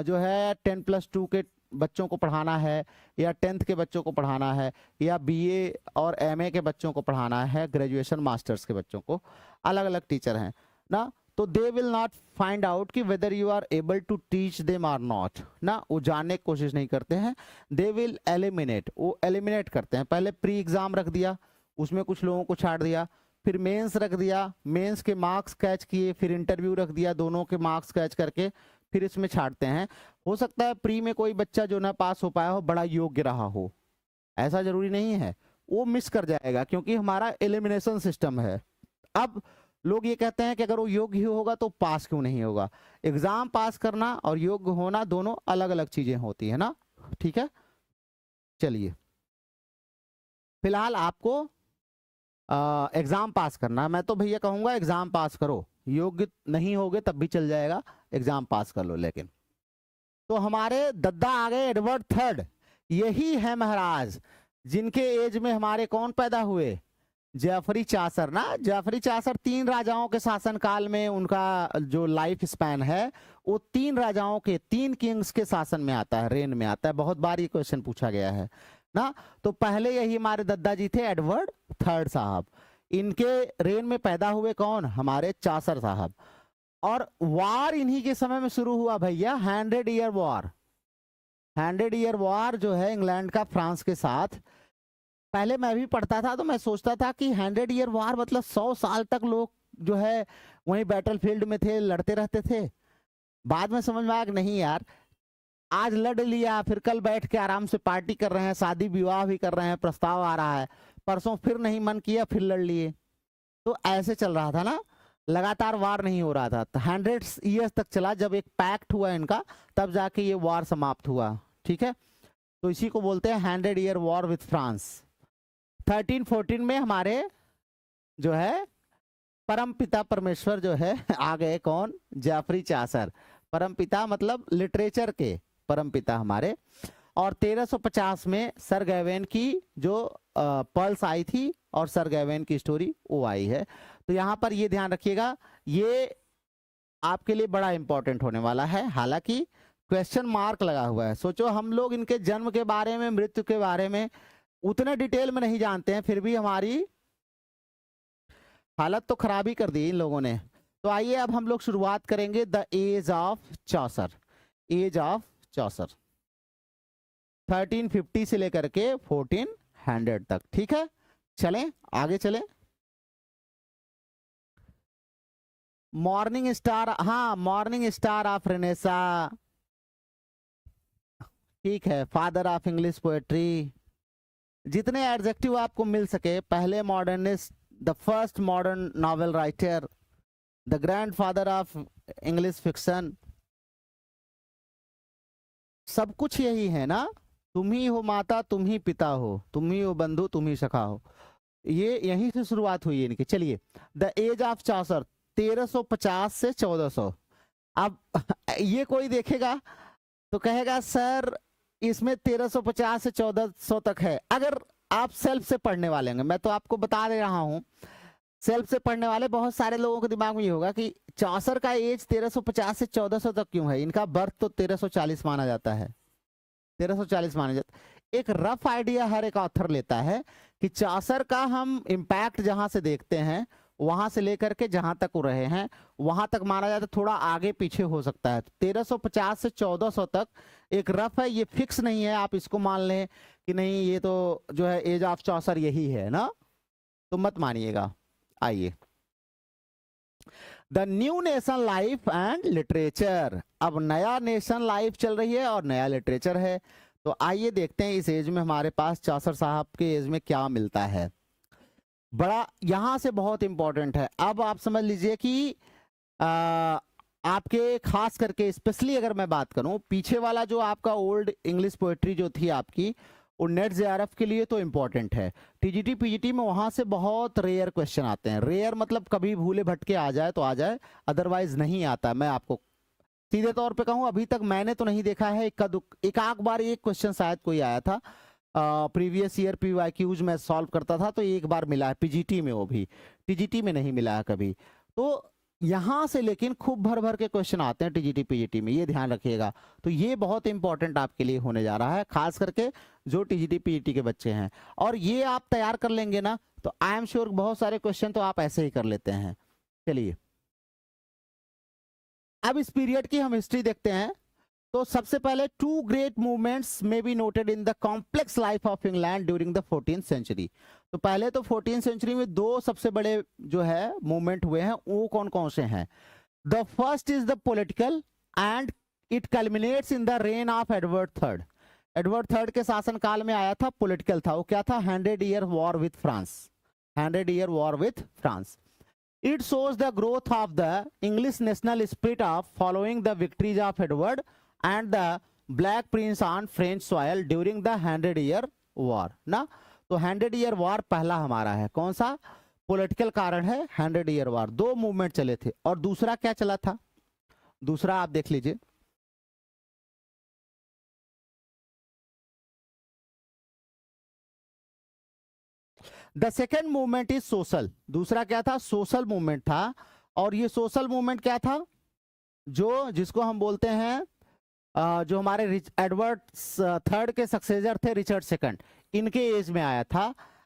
Speaker 1: जो है 10+2 के बच्चों को पढ़ाना है, या 10th के बच्चों को पढ़ाना है, या BA और MA के बच्चों को पढ़ाना है, ग्रेजुएशन मास्टर्स के बच्चों को, अलग अलग टीचर हैं ना। तो they will not find out कि whether you are able to teach them or not ना, वो जानने की कोशिश नहीं करते हैं। दे विल एलिमिनेट, वो एलिमिनेट करते हैं। पहले प्री एग्जाम रख दिया, उसमें कुछ लोगों को छाट दिया, फिर मेंस रख दिया, मेंस के मार्क्स कैच किए, फिर इंटरव्यू रख दिया, दोनों के मार्क्स कैच करके फिर इसमें छाटते हैं। हो सकता है प्री में कोई बच्चा जो ना पास हो पाया हो, बड़ा योग्य रहा हो, ऐसा जरूरी नहीं है, वो मिस कर जाएगा, क्योंकि हमारा एलिमिनेशन सिस्टम है। अब लोग ये कहते हैं कि अगर वो योग्य ही होगा तो पास क्यों नहीं होगा। एग्जाम पास करना और योग्य होना दोनों अलग अलग चीजें होती है ना, ठीक है। चलिए, फिलहाल आपको एग्जाम पास करना, मैं तो भैया कहूंगा एग्जाम पास करो, योग्य नहीं होगे तब भी चल जाएगा, एग्जाम पास कर लो। लेकिन तो हमारे दद्दा आ गए एडवर्ड थर्ड, यही है महाराज जिनके एज में हमारे कौन पैदा हुए, जाफरी चासर ना। जाफरी चासर 3 राजाओं के शासनकाल में उनका जो लाइफ स्पैन है वो 3 राजाओं के, 3 किंग्स के शासन में आता है, रेन में आता है। बहुत बार ये क्वेश्चन पूछा गया है ना। तो पहले यही हमारे दद्दा जी थे, एडवर्ड थर्ड साहब, इनके रेन में पैदा हुए कौन, हमारे चासर साहब। और वार इन्हीं के समय में शुरू हुआ भैया, 100 ईयर वॉर। 100 ईयर वॉर जो है इंग्लैंड का फ्रांस के साथ। पहले मैं भी पढ़ता था तो मैं सोचता था कि 100 ईयर वॉर मतलब 100 साल तक लोग जो है वहीं बैटलफील्ड में थे, लड़ते रहते थे। बाद में समझ में आया कि नहीं यार, आज लड़ लिया, फिर कल बैठ के आराम से पार्टी कर रहे हैं, शादी विवाह भी कर रहे हैं, प्रस्ताव आ रहा है, परसों फिर नहीं मन किया, फिर लड़ लिए। तो ऐसे चल रहा था ना, लगातार वार नहीं हो रहा था। 100 ईयर्स तक चला, जब एक पैक्ट हुआ इनका तब जाके ये वार समाप्त हुआ, ठीक है। तो इसी को बोलते हैं 100 ईयर वॉर विथ फ्रांस। 1314 में हमारे जो है परमपिता परमेश्वर जो है आ गए, कौन, जाफरी चासर। परमपिता मतलब लिटरेचर के परमपिता हमारे। और 1350 में सर गैवेन की जो पल्स आई थी और सर गैवेन की स्टोरी वो आई है। तो यहाँ पर ये ध्यान रखिएगा, ये आपके लिए बड़ा इंपॉर्टेंट होने वाला है, हालांकि क्वेश्चन मार्क लगा हुआ है। सोचो हम लोग इनके जन्म के बारे में, मृत्यु के बारे में उतने डिटेल में नहीं जानते हैं, फिर भी हमारी हालत तो खराब ही कर दी इन लोगों ने। तो आइए अब हम लोग शुरुआत करेंगे the age of Chaucer. Age of Chaucer 1350 से लेकर के 1400 तक। ठीक है, चलें आगे चलें। मॉर्निंग स्टार, हाँ मॉर्निंग स्टार ऑफ रेनेसा, ठीक है, फादर ऑफ इंग्लिश पोएट्री, जितने एडजेक्टिव आपको मिल सके, पहले modernist, the first modern novel writer, the grandfather of English fiction, सब कुछ यही है ना। तुम ही हो माता, तुम ही पिता हो, तुम ही हो बंधु, तुम ही सखा हो, ये यहीं से शुरुआत हुई है इनकी। चलिए, द एज ऑफ चौसर 1350 से 1400। अब ये कोई देखेगा तो कहेगा सर इसमें 1350 से 1400 तक है। अगर आप सेल्फ से पढ़ने वाले होंगे, मैं तो आपको बता दे रहा हूं, सेल्फ से पढ़ने वाले बहुत सारे लोगों के दिमाग में ये होगा कि चौसर का एज 1350 से 1400 तक क्यों है, इनका बर्थ तो 1340 माना जाता है, 1340 माना जाता है। एक रफ आइडिया हर एक ऑथर लेता है कि चौसर का हम इम्पैक्ट जहां से देखते हैं, वहां से लेकर के जहां तक वो रहे हैं वहां तक माना जाता है, थोड़ा आगे पीछे हो सकता है। 1350 से 1400 तक एक रफ है, ये फिक्स नहीं है, आप इसको मान लें कि नहीं ये तो जो है एज ऑफ चौसर यही है ना, तो मत मानिएगा। आइए, the new nation life and literature, अब नया नेशन लाइफ चल रही है और नया लिटरेचर है। तो आइए देखते हैं इस एज में हमारे पास चौसर साहब के एज में क्या मिलता है। बड़ा यहां से बहुत इंपॉर्टेंट है। अब आप समझ लीजिए कि आपके खास करके स्पेशली अगर मैं बात करूं, पीछे वाला जो आपका ओल्ड इंग्लिश पोएट्री जो थी आपकी, वो नेट जेआरएफ के लिए तो इंपॉर्टेंट है। टीजीटी पीजीटी में वहां से बहुत रेयर क्वेश्चन आते हैं। रेयर मतलब कभी भूले भटके आ जाए तो आ जाए, अदरवाइज नहीं आता। मैं आपको सीधे तौर पे कहूं, अभी तक मैंने तो नहीं देखा है, एक आध बार एक क्वेश्चन शायद कोई आया था, प्रीवियस ईयर पीवाईक्यूज में सॉल्व करता था तो एक बार मिला है पीजीटी में, वो भी टीजीटी में नहीं मिला है कभी। तो यहां से लेकिन खूब भर भर के क्वेश्चन आते हैं टीजीटी पीजीटी में, ये ध्यान रखिएगा। तो ये बहुत इंपॉर्टेंट आपके लिए होने जा रहा है, खास करके जो टीजीटी पीजीटी के बच्चे हैं। और ये आप तैयार कर लेंगे ना तो आई एम श्योर बहुत सारे क्वेश्चन तो आप ऐसे ही कर लेते हैं। चलिए, अब इस पीरियड की हम हिस्ट्री देखते हैं। तो सबसे पहले टू ग्रेट मूवमेंट्स में be noted in the complex life of England during the 14th century. तो पहले तो 14th सेंचुरी में दो सबसे बड़े जो है मूवमेंट हुए हैं, वो कौन कौन से हैं। The first is the political and it कल्मिनेट्स in the rain of Edward third. Edward third के शासन काल में आया था, पॉलिटिकल था, वो क्या था, 100 year war with France, 100 year war with France. It shows the growth of the English national spirit of following the victories of Edward and the Black Prince on French soil during the 100 Year War ना। तो 100 Year War पहला हमारा है, कौन सा, political कारण है 100 Year War। दो मूवमेंट चले थे, और दूसरा क्या चला था, दूसरा आप देख लीजिए। The second movement is social, दूसरा क्या था, सोशल मूवमेंट था। और ये सोशल मूवमेंट क्या था, जो जिसको हम बोलते हैं जो हमारे एडवर्ड थर्ड के सक्सेसर थे रिचर्ड सेकंड, इनके एज में आया था।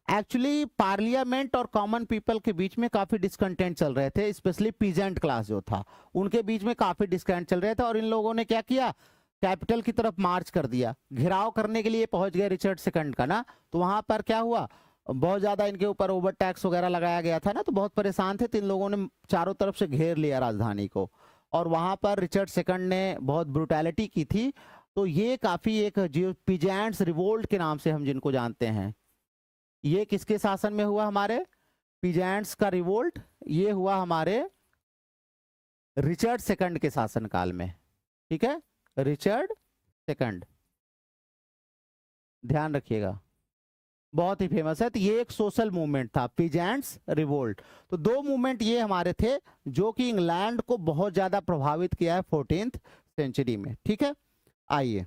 Speaker 1: एक्चुअली पार्लियामेंट और कॉमन पीपल के बीच में काफी डिस्कंटेंट चल रहे थे, स्पेशली पीजेंट क्लास जो था उनके बीच में काफी डिस्कंटेंट चल रहे थे। और इन लोगों ने क्या किया, कैपिटल की तरफ मार्च कर दिया, घेराव करने के लिए पहुंच गए रिचर्ड सेकंड का ना। तो वहां पर क्या हुआ, बहुत ज्यादा इनके ऊपर ओवर टैक्स वगैरह लगाया गया था ना, तो बहुत परेशान थे। तो इन लोगों ने चारों तरफ से घेर लिया राजधानी को, और वहां पर रिचर्ड सेकंड ने बहुत ब्रुटैलिटी की थी। तो ये काफी एक जो पीजेंट्स रिवोल्ट के नाम से हम जिनको जानते हैं, ये किसके शासन में हुआ, हमारे पीजेंट्स का रिवोल्ट, ये हुआ हमारे रिचर्ड सेकंड के शासन काल में। ठीक है, रिचर्ड सेकंड, ध्यान रखिएगा, बहुत ही फेमस है। तो ये एक सोशल मूवमेंट था, पीजेंट्स रिवोल्ट। तो दो मूवमेंट ये हमारे थे जो कि इंग्लैंड को बहुत ज्यादा प्रभावित किया है 14th सेंचुरी में। ठीक है, आइए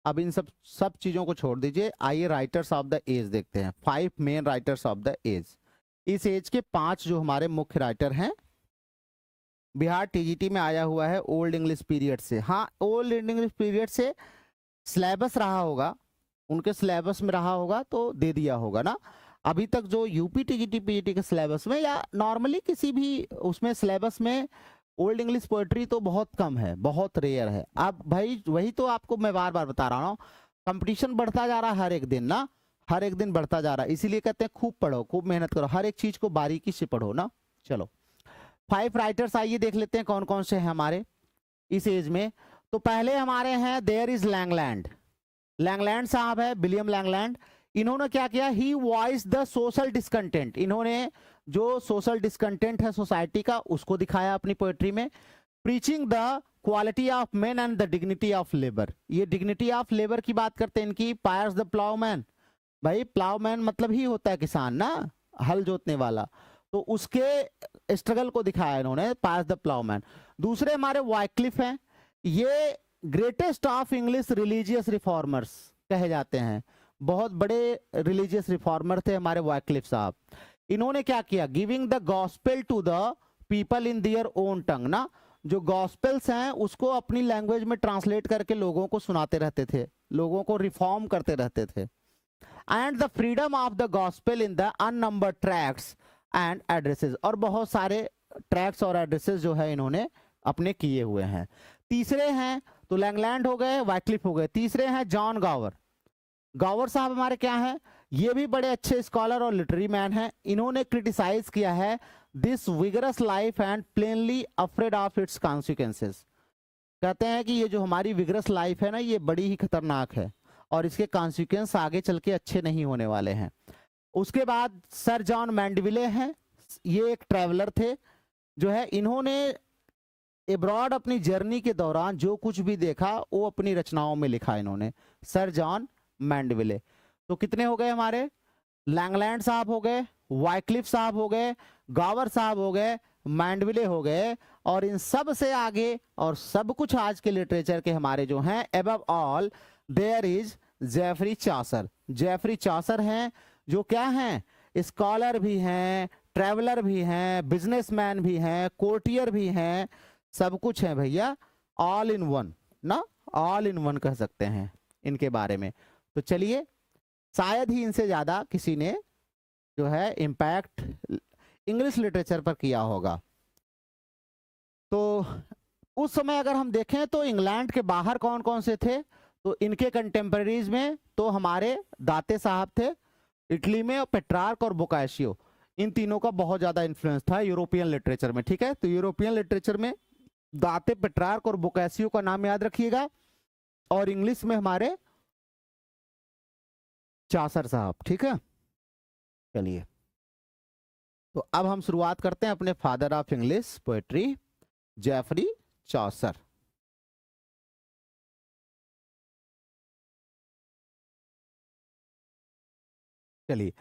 Speaker 1: अब इन सब चीजों को छोड़ दीजिए, आइए राइटर्स ऑफ द एज देखते हैं। 5 main writers of the age. इस एज के 5 जो हमारे मुख्य राइटर हैं, बिहार टीजीटी में आया हुआ है ओल्ड इंग्लिश पीरियड से। हाँ, ओल्ड इंग्लिश पीरियड से सिलेबस रहा होगा, उनके सिलेबस में रहा होगा तो दे दिया होगा ना। अभी तक जो यूपी टीजीटी पीजीटी के सिलेबस में या नॉर्मली किसी भी उसमें सिलेबस में ओल्ड इंग्लिश पोएट्री तो बहुत कम है, बहुत रेयर है। अब भाई वही तो आपको मैं बार बार बता रहा हूँ, कंपटीशन बढ़ता जा रहा है हर एक दिन ना, हर एक दिन बढ़ता जा रहा है, इसीलिए कहते हैं खूब पढ़ो, खूब मेहनत करो, हर एक चीज को बारीकी से पढ़ो ना। चलो 5 राइटर्स आइए देख लेते हैं कौन कौन से हैं हमारे इस एज में। तो पहले हमारे हैं देयर इज लैंगलैंड। लैंगलैंड साहब है, विलियम लैंगलैंड। इन्होंने क्या किया, ही वॉइस द सोशल डिसकंटेंट। इन्होंने जो सोशल डिसकंटेंट है सोसाइटी का उसको दिखाया अपनी पोएट्री में। Preaching the quality of main and the dignity of labour. ये डिग्निटी ऑफ लेबर की बात करते हैं इनकी। पायर्स द प्लाउमैन, भाई प्लाउमैन मतलब ही होता है किसान ना, हल जोतने वाला, तो उसके स्ट्रगल को दिखाया इन्होंने, पायर्स द प्लाउमैन। दूसरे हमारे वाइक्लिफ हैं, ये greatest of English religious reformers कहे जाते हैं, बहुत बड़े रिलीजियस रिफॉर्मर थे हमारे वाइक्लिफ साहब। इन्होंने क्या किया, giving the gospel to the people in their own tongue ना, जो गॉस्पेल्स हैं उसको अपनी लैंग्वेज में ट्रांसलेट करके लोगों को सुनाते रहते थे, लोगों को रिफॉर्म करते रहते थे। And the freedom of the gospel in the unnumbered tracts and addresses, और बहुत सारे ट्रैक्ट्स और एड्रेसेस जो है इन्होंने अपने किए हुए हैं। तीसरे हैं तो लैंगलैंड हो गए, वाइक्लिफ हो गए। तीसरे हैं जॉन गॉवर। गॉवर साहब हमारे क्या हैं, ये भी बड़े अच्छे स्कॉलर और लिटरेरी मैन हैं। इन्होंने क्रिटिसाइज किया है this vigorous life and plainly afraid of its consequences. कहते हैं कि ये जो हमारी विगरस लाइफ है ना, ये बड़ी ही खतरनाक है और इसके कॉन्सिक्वेंस आगे चल के अच्छे नहीं होने वाले हैं। उसके बाद सर जॉन मैंडविले हैं, ये एक ट्रैवलर थे जो है, इन्होंने एब्रॉड अपनी जर्नी के दौरान जो कुछ भी देखा वो अपनी रचनाओं में लिखा इन्होंने, सर जॉन मैंडविले। तो कितने हो गए हमारे, लैंगलैंड साहब हो गए, वाइक्लिफ साहब हो गए, गॉवर साहब हो गए, मैंडविले हो गए, और इन सब से आगे और सब कुछ आज के लिटरेचर के हमारे जो हैं, above all there is Geoffrey Chaucer. Geoffrey Chaucer हैं जो क्या हैं, स्कॉलर भी हैं, ट्रैवलर भी हैं, बिजनेसमैन भी हैं, कोर्टियर भी हैं, सब कुछ है भैया, ऑल इन वन ना, ऑल इन वन कह सकते हैं इनके बारे में। तो चलिए, शायद ही इनसे ज्यादा किसी ने जो है इम्पैक्ट इंग्लिश लिटरेचर पर किया होगा। तो उस समय अगर हम देखें तो इंग्लैंड के बाहर कौन कौन से थे, तो इनके कंटेम्पररीज में तो हमारे दाते साहब थे, इटली में पेट्रार्क और बोकाशियो, इन तीनों का बहुत ज्यादा इन्फ्लुएंस था यूरोपियन लिटरेचर में। ठीक है, तो यूरोपियन लिटरेचर में दाते, पेट्रार्क और बोकाशियो का नाम याद रखिएगा, और इंग्लिश में हमारे चॉसर साहब। ठीक है, चलिए तो अब हम शुरुआत करते हैं अपने father of English poetry Geoffrey Chaucer. चलिए,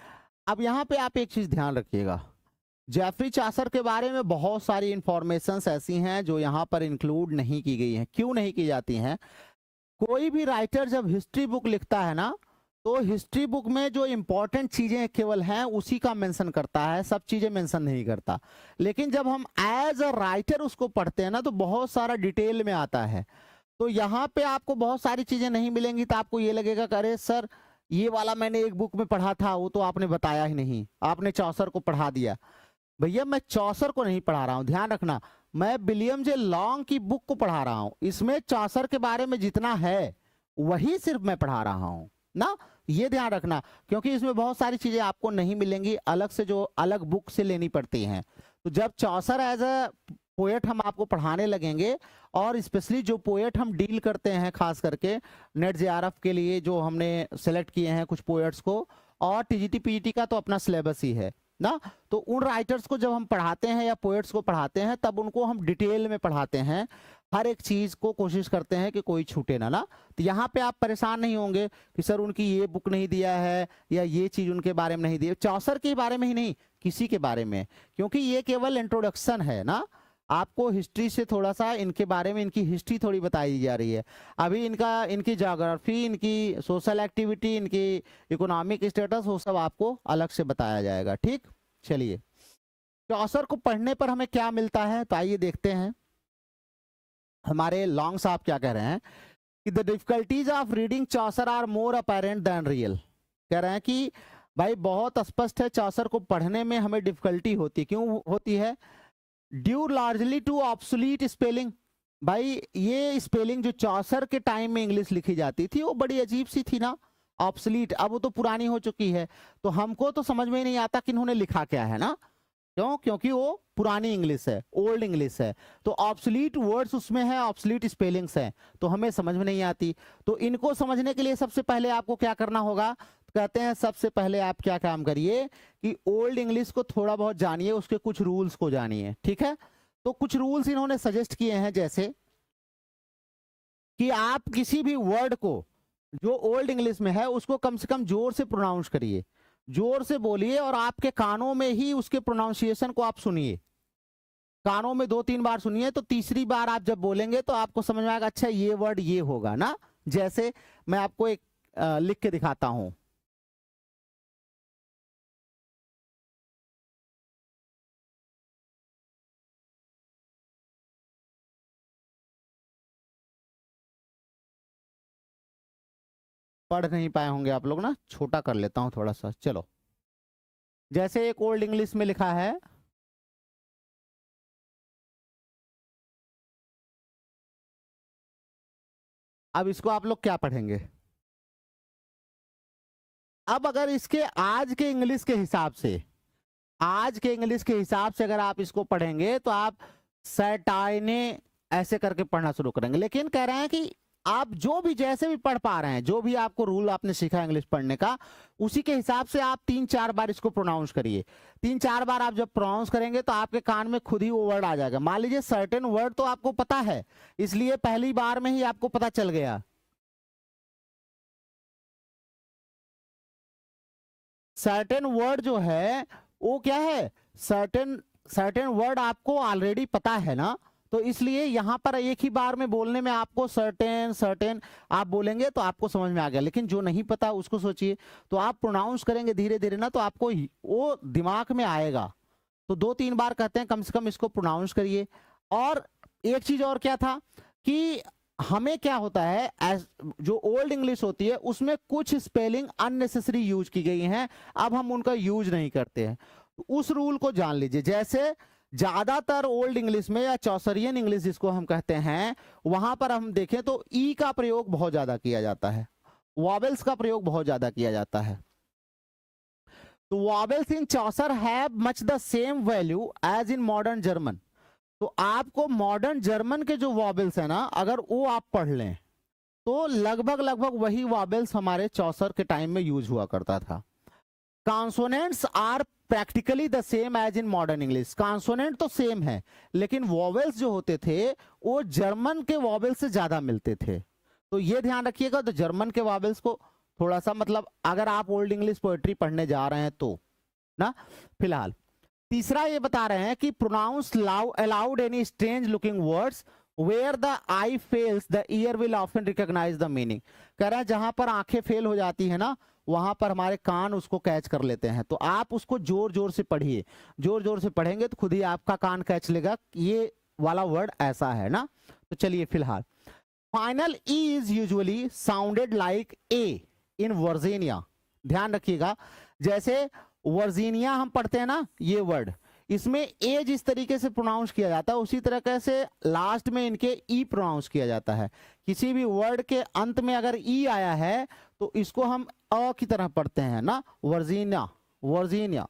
Speaker 1: अब यहाँ पे आप एक चीज ध्यान रखिएगा, जेफरी चॉसर के बारे में बहुत सारी इंफॉर्मेशंस ऐसी हैं जो यहाँ पर इंक्लूड नहीं की गई हैं। क्यों नहीं की जाती हैं, कोई भी राइटर जब हिस्ट्री बुक लिखता है ना, तो हिस्ट्री बुक में जो इंपॉर्टेंट चीजें केवल हैं उसी का मेंशन करता है, सब चीजें मेंशन नहीं करता। लेकिन जब हम एज अ राइटर उसको पढ़ते हैं ना, तो बहुत सारा डिटेल में आता है। तो यहाँ पे आपको बहुत सारी चीजें नहीं मिलेंगी, तो आपको ये लगेगा कि अरे सर ये वाला मैंने एक बुक में पढ़ा था, वो तो आपने बताया ही नहीं, आपने चॉसर को पढ़ा दिया। भैया मैं चॉसर को नहीं पढ़ा रहा हूँ, ध्यान रखना, मैं विलियम जे लॉन्ग की बुक को पढ़ा रहा हूँ। इसमें चॉसर के बारे में जितना है वही सिर्फ मैं पढ़ा रहा हूँ ना, ये ध्यान रखना, क्योंकि इसमें बहुत सारी चीजें आपको नहीं मिलेंगी, अलग से जो अलग बुक से लेनी पड़ती हैं। तो जब चॉसर एज अ पोएट हम आपको पढ़ाने लगेंगे, और स्पेशली जो पोएट हम डील करते हैं खास करके नेट जेआरएफ के लिए जो हमने सेलेक्ट किए हैं कुछ पोएट्स को, और टीजीटी पीजीटी का तो अपना सिलेबस ही है ना, तो उन राइटर्स को जब हम पढ़ाते हैं या पोएट्स को पढ़ाते हैं, तब उनको हम डिटेल में पढ़ाते हैं, हर एक चीज को कोशिश करते हैं कि कोई छूटे ना। तो यहाँ पे आप परेशान नहीं होंगे कि सर उनकी ये बुक नहीं दिया है या ये चीज उनके बारे में नहीं दी है, चॉसर के बारे में ही नहीं, किसी के बारे में, क्योंकि ये केवल इंट्रोडक्शन है ना, आपको हिस्ट्री से थोड़ा सा इनके बारे में, इनकी हिस्ट्री थोड़ी बताई जा रही है। अभी इनकी ज्योग्राफी, इनकी सोशल एक्टिविटी, इनकी इकोनॉमिक स्टेटस, वो सब आपको अलग से बताया जाएगा। ठीक, चलिए चौसर को पढ़ने पर हमें क्या मिलता है, तो आइए देखते हैं। हमारे लॉन्ग साहब क्या कह रहे हैं कि the difficulties of reading Chaucer are more apparent than real. कह रहे हैं कि भाई बहुत स्पष्ट है, चौसर को पढ़ने में हमें डिफिकल्टी होती है। क्यों होती है? Due largely to obsolete spelling. भाई ये स्पेलिंग जो चौसर के टाइम में इंग्लिश लिखी जाती थी वो बड़ी अजीब सी थी ना, ऑब्सोलीट। अब वो तो पुरानी हो चुकी है, तो हमको तो समझ में ही नहीं आता कि इन्होंने लिखा क्या है ना। क्यों? क्योंकि वो पुरानी इंग्लिश है, ओल्ड इंग्लिश है, तो ऑब्सोलीट वर्ड्स उसमें है, ऑब्सोलीट स्पेलिंग्स हैं, तो हमें समझ में नहीं आती। तो इनको समझने के लिए सबसे पहले आपको क्या करना होगा? कहते हैं सबसे पहले आप क्या काम करिए कि ओल्ड इंग्लिश को थोड़ा बहुत जानिए, उसके कुछ रूल्स को जानिए। ठीक है, तो कुछ रूल्स इन्होंने सजेस्ट किए हैं, जैसे कि आप किसी भी वर्ड को जो ओल्ड इंग्लिश में है उसको कम से कम जोर से प्रोनाउंस करिए, जोर से बोलिए, और आपके कानों में ही उसके प्रोनाउंसिएशन को आप सुनिए। कानों में 2-3 बार सुनिए, तो तीसरी बार आप जब बोलेंगे तो आपको समझ में आएगा, अच्छा ये वर्ड ये होगा ना। जैसे मैं आपको एक लिख के दिखाता हूं। पढ़ नहीं पाए होंगे आप लोग ना, छोटा कर लेता हूं थोड़ा सा। चलो, जैसे एक ओल्ड इंग्लिश में लिखा है, अब इसको आप लोग क्या पढ़ेंगे? अब अगर इसके आज के इंग्लिश के हिसाब से, आज के इंग्लिश के हिसाब से अगर आप इसको पढ़ेंगे तो आप सैटाइने ऐसे करके पढ़ना शुरू करेंगे। लेकिन कह रहे हैं कि आप जो भी जैसे भी पढ़ पा रहे हैं, जो भी आपको रूल आपने सीखा इंग्लिश पढ़ने का, उसी के हिसाब से आप 3-4 बार इसको प्रोनाउंस करिए। 3-4 बार आप जब प्रोनाउंस करेंगे तो आपके कान में खुद ही वो वर्ड आ जाएगा। मान लीजिए सर्टेन वर्ड तो आपको पता है, इसलिए पहली बार में ही आपको पता चल गया। सर्टेन वर्ड जो है वो क्या है, सर्टेन सर्टेन वर्ड आपको ऑलरेडी पता है ना, तो इसलिए यहां पर एक ही बार में बोलने में आपको सर्टेन सर्टेन आप बोलेंगे तो आपको समझ में आ गया। लेकिन जो नहीं पता उसको सोचिए, तो आप प्रोनाउंस करेंगे धीरे धीरे ना, तो आपको वो दिमाग में आएगा। तो 2-3 बार कहते हैं कम से कम इसको प्रोनाउंस करिए। और एक चीज और क्या था कि हमें क्या होता है, जो ओल्ड इंग्लिश होती है उसमें कुछ स्पेलिंग अननेसेसरी यूज की गई हैं, अब हम उनका यूज नहीं करते हैं। उस रूल को जान लीजिए। जैसे ज्यादातर ओल्ड इंग्लिश में या चौसरियन इंग्लिश जिसको हम कहते हैं, वहां पर हम देखें तो ई का प्रयोग बहुत ज्यादा किया जाता है, वॉवेल्स का प्रयोग बहुत ज्यादा किया जाता है। तो vowels in Chaucer have much the same value as in modern German. तो आपको मॉडर्न जर्मन के जो वॉवेल्स है ना, अगर वो आप पढ़ लें तो लगभग लगभग वही वॉवेल्स हमारे चौसर के टाइम में यूज हुआ करता था। Consonants are practically the same as in modern English. Consonant तो सेम है, लेकिन वॉवेल्स जो होते थे वो जर्मन के वॉवेल्स से ज्यादा मिलते थे। तो ये ध्यान रखिएगा, तो जर्मन के वॉवेल्स को थोड़ा सा, मतलब अगर आप ओल्ड इंग्लिश पोएट्री पढ़ने जा रहे हैं तो ना। फिलहाल तीसरा ये बता रहे हैं कि pronounce aloud any strange looking words where the eye fails the ear will often recognise the meaning. कह रहा है जहां पर आंखें फेल हो जाती है ना, वहां पर हमारे कान उसको कैच कर लेते हैं। तो आप उसको जोर जोर से पढ़िए, जोर जोर से पढ़ेंगे तो खुद ही आपका कान कैच लेगा ये वाला वर्ड ऐसा है ना। तो चलिए, फिलहाल final E is usually sounded like a in Virginia. ध्यान रखिएगा, जैसे वर्जीनिया हम पढ़ते हैं ना ये वर्ड, इसमें ए जिस तरीके से प्रोनाउंस किया जाता है उसी तरीके से लास्ट में इनके ई प्रोनाउंस किया जाता है। किसी भी वर्ड के अंत में अगर ई आया है तो इसको हम अ की तरह पढ़ते हैं ना, Virginia, Virginia.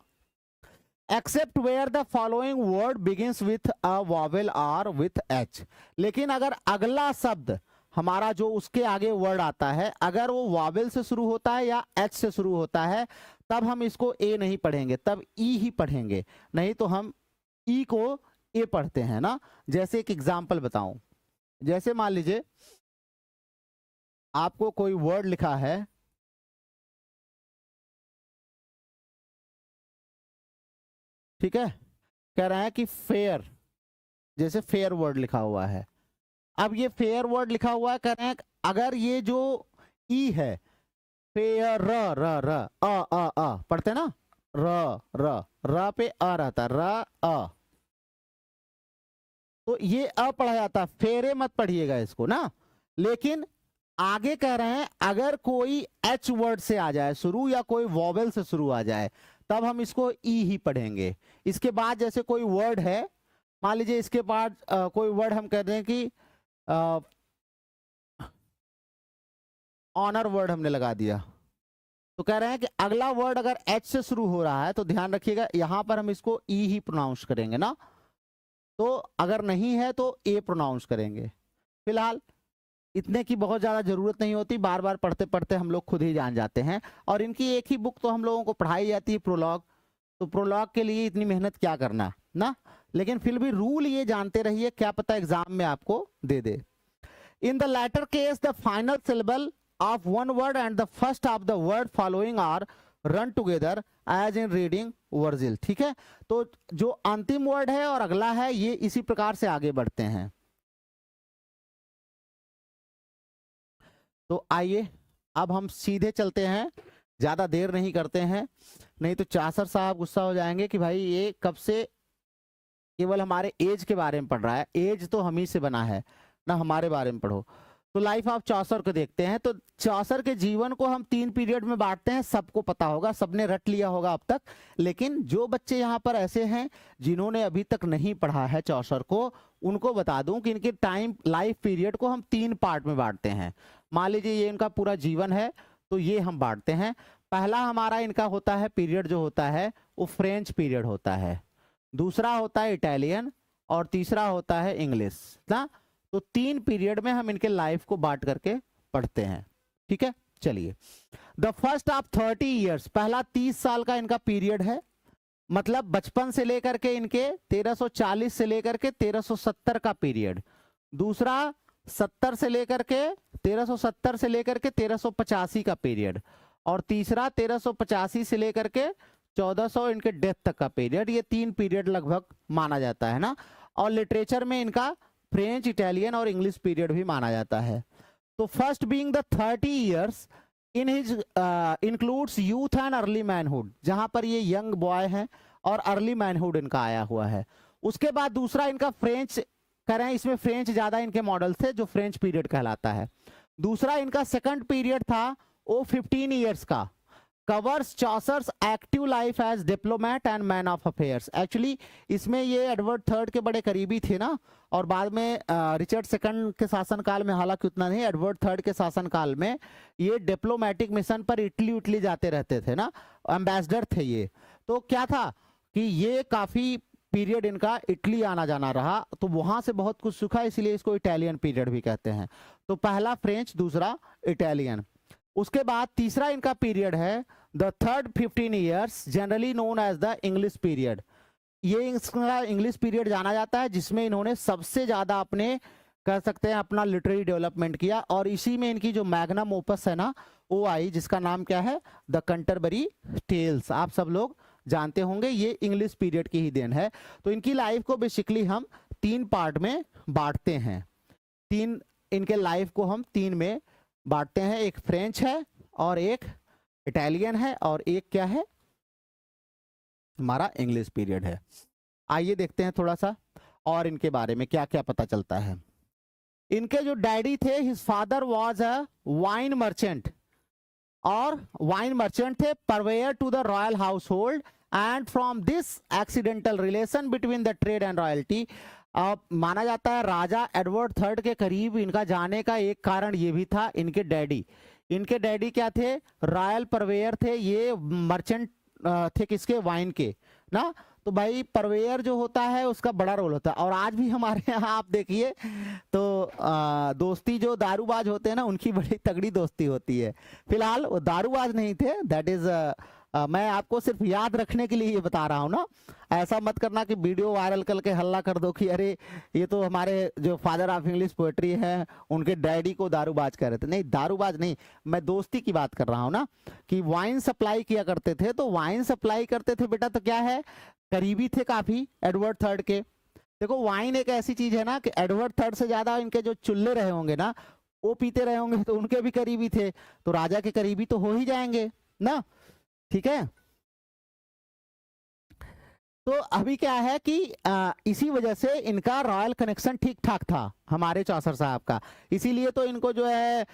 Speaker 1: Except where the following word begins with a vowel or with H. लेकिन अगर अगला शब्द हमारा जो उसके आगे वर्ड आता है अगर वो वॉवेल से शुरू होता है या एच से शुरू होता है, तब हम इसको ए नहीं पढ़ेंगे, तब ई ही पढ़ेंगे। नहीं तो हम ई को ए पढ़ते हैं ना। जैसे एक एग्जांपल बताऊं, जैसे मान लीजिए आपको कोई वर्ड लिखा है, ठीक है, कह रहा है कि फेयर, जैसे फेयर वर्ड लिखा हुआ है, अब ये फेयर वर्ड लिखा हुआ है, कह रहे हैं अगर ये जो ई है, फेयर र र र अ पढ़ते ना, र र र पे अ रहता, र अ, तो ये अ पढ़ा जाता, फेरे मत पढ़िएगा इसको ना। लेकिन आगे कह रहे हैं अगर कोई एच वर्ड से आ जाए शुरू या कोई वॉवेल से शुरू आ जाए तब हम इसको ई ही पढ़ेंगे। इसके बाद जैसे कोई वर्ड है, मान लीजिए इसके बाद कोई वर्ड हम कह रहे हैं कि ऑनर वर्ड हमने लगा दिया, तो कह रहे हैं कि अगला वर्ड अगर एच से शुरू हो रहा है तो ध्यान रखिएगा यहां पर हम इसको ई ही प्रोनाउंस करेंगे ना, तो अगर नहीं है तो ए प्रोनाउंस करेंगे। फिलहाल इतने की बहुत ज़्यादा ज़रूरत नहीं होती, बार बार पढ़ते पढ़ते हम लोग खुद ही जान जाते हैं। और इनकी एक ही बुक तो हम लोगों को पढ़ाई जाती है, प्रोलॉग, तो प्रोलॉग के लिए इतनी मेहनत क्या करना ना, लेकिन फिर भी रूल ये जानते रहिए, क्या पता एग्जाम में आपको दे दे। In the latter case the final syllable of one word and the first of the word following are run together as in reading Virgil. ठीक है, तो जो अंतिम वर्ड है और अगला है ये इसी प्रकार से आगे बढ़ते हैं। तो आइए अब हम सीधे चलते हैं, ज्यादा देर नहीं करते हैं, नहीं तो चासर साहब गुस्सा हो जाएंगे कि भाई ये कब से केवल हमारे एज के बारे में पढ़ रहा है, एज तो हम ही से बना है ना, हमारे बारे में पढ़ो। तो लाइफ ऑफ चौसर को देखते हैं। तो चौसर के जीवन को हम 3 पीरियड में बांटते हैं, सबको पता होगा, सबने रट लिया होगा अब तक। लेकिन जो बच्चे यहाँ पर ऐसे हैं जिन्होंने अभी तक नहीं पढ़ा है चौसर को, उनको बता दूं कि इनके टाइम लाइफ पीरियड को हम 3 पार्ट में बांटते हैं। मान लीजिए ये इनका पूरा जीवन है, तो ये हम बांटते हैं। पहला हमारा इनका होता है पीरियड जो होता है वो फ्रेंच पीरियड होता है, दूसरा होता है इटालियन, और तीसरा होता है इंग्लिश ना। तो 3 पीरियड में हम इनके लाइफ को बांट करके पढ़ते हैं। ठीक है, चलिए। द फर्स्ट ऑफ 30 ईयर्स, पहला 30 साल का इनका पीरियड है, मतलब बचपन से लेकर के इनके 1340 से लेकर के 1370 का पीरियड। दूसरा 70 से लेकर के 1370 से लेकर के 1385 का पीरियड, और तीसरा 1385 से लेकर के 1400 इनके डेथ तक का पीरियड। ये 3 पीरियड लगभग माना जाता है ना। और लिटरेचर में इनका फ्रेंच, इटालियन और इंग्लिश पीरियड भी माना जाता है। तो first being the 30 years in his includes youth and early manhood, जहां पर ये यंग बॉय है और अर्ली मैनहुड इनका आया हुआ है। उसके बाद दूसरा इनका फ्रेंच करें, इसमें फ्रेंच ज्यादा इनके मॉडल थे जो फ्रेंच पीरियड कहलाता है। दूसरा इनका सेकंड पीरियड था वो 15 इयर्स का, covers Chaucer's active life as diplomat and man of affairs. Actually इसमें ये एडवर्ड थर्ड के बड़े करीबी थे ना, और बाद में रिचर्ड सेकंड के शासनकाल में, हालांकि उतना नहीं, एडवर्ड थर्ड के शासनकाल में ये डिप्लोमेटिक मिशन पर इटली जाते रहते थे ना, एम्बेसडर थे ये। तो क्या था कि ये काफी पीरियड इनका इटली आना जाना रहा, तो वहां से बहुत कुछ सीखा, इसलिए इसको इटालियन पीरियड भी कहते हैं। तो पहला फ्रेंच, दूसरा इटालियन। उसके बाद तीसरा इनका पीरियड है the third 15 years generally known as the English period. ये इसका इंग्लिश पीरियड जाना जाता है जिसमें इन्होंने सबसे ज्यादा अपने कह सकते हैं अपना लिटरेरी डेवलपमेंट किया, और इसी में इनकी जो मैग्नम ओपस है ना वो आई, जिसका नाम क्या है, द कैंटरबरी टेल्स। आप सब लोग जानते होंगे, ये इंग्लिश पीरियड की ही देन है। तो इनकी लाइफ को बेसिकली हम 3 पार्ट में बांटते हैं, 3 इनके लाइफ को हम 3 में बांटते हैं। एक फ्रेंच है और एक इटालियन है और एक क्या है, हमारा इंग्लिश पीरियड है। आइए देखते हैं थोड़ा सा और इनके बारे में क्या क्या पता चलता है। इनके जो डैडी थे, his father was a wine merchant, और वाइन मर्चेंट थे, purveyor to the royal household, and from this accidental relation between the trade and royalty. माना जाता है राजा एडवर्ड थर्ड के करीब इनका जाने का एक कारण ये भी था, इनके डैडी क्या थे, रॉयल परवेयर थे, ये मर्चेंट थे किसके, वाइन के ना। तो भाई परवेयर जो होता है उसका बड़ा रोल होता है, और आज भी हमारे यहाँ आप देखिए तो दोस्ती जो दारूबाज होते हैं ना उनकी बड़ी तगड़ी दोस्ती होती है। फिलहाल वो दारूबाज नहीं थे, दैट इज मैं आपको सिर्फ याद रखने के लिए ये बता रहा हूँ ना। ऐसा मत करना कि वीडियो वायरल करके हल्ला कर दो कि अरे ये तो हमारे जो फादर ऑफ इंग्लिश पोएट्री है उनके डैडी को दारूबाज कह रहे थे। नहीं, दारूबाज नहीं, मैं दोस्ती की बात कर रहा हूँ ना, कि वाइन सप्लाई किया करते थे। तो वाइन सप्लाई करते थे बेटा, तो क्या है, करीबी थे काफी एडवर्ड थर्ड के। देखो वाइन एक ऐसी चीज है ना कि एडवर्ड थर्ड से ज्यादा इनके जो चुल्ले रहे होंगे ना, वो पीते रहे होंगे, तो उनके भी करीबी थे, तो राजा के करीबी तो हो ही जाएंगे ना। ठीक है, तो अभी क्या है कि इसी वजह से इनका रॉयल कनेक्शन ठीक ठाक था हमारे चौसर साहब का, इसीलिए तो इनको जो है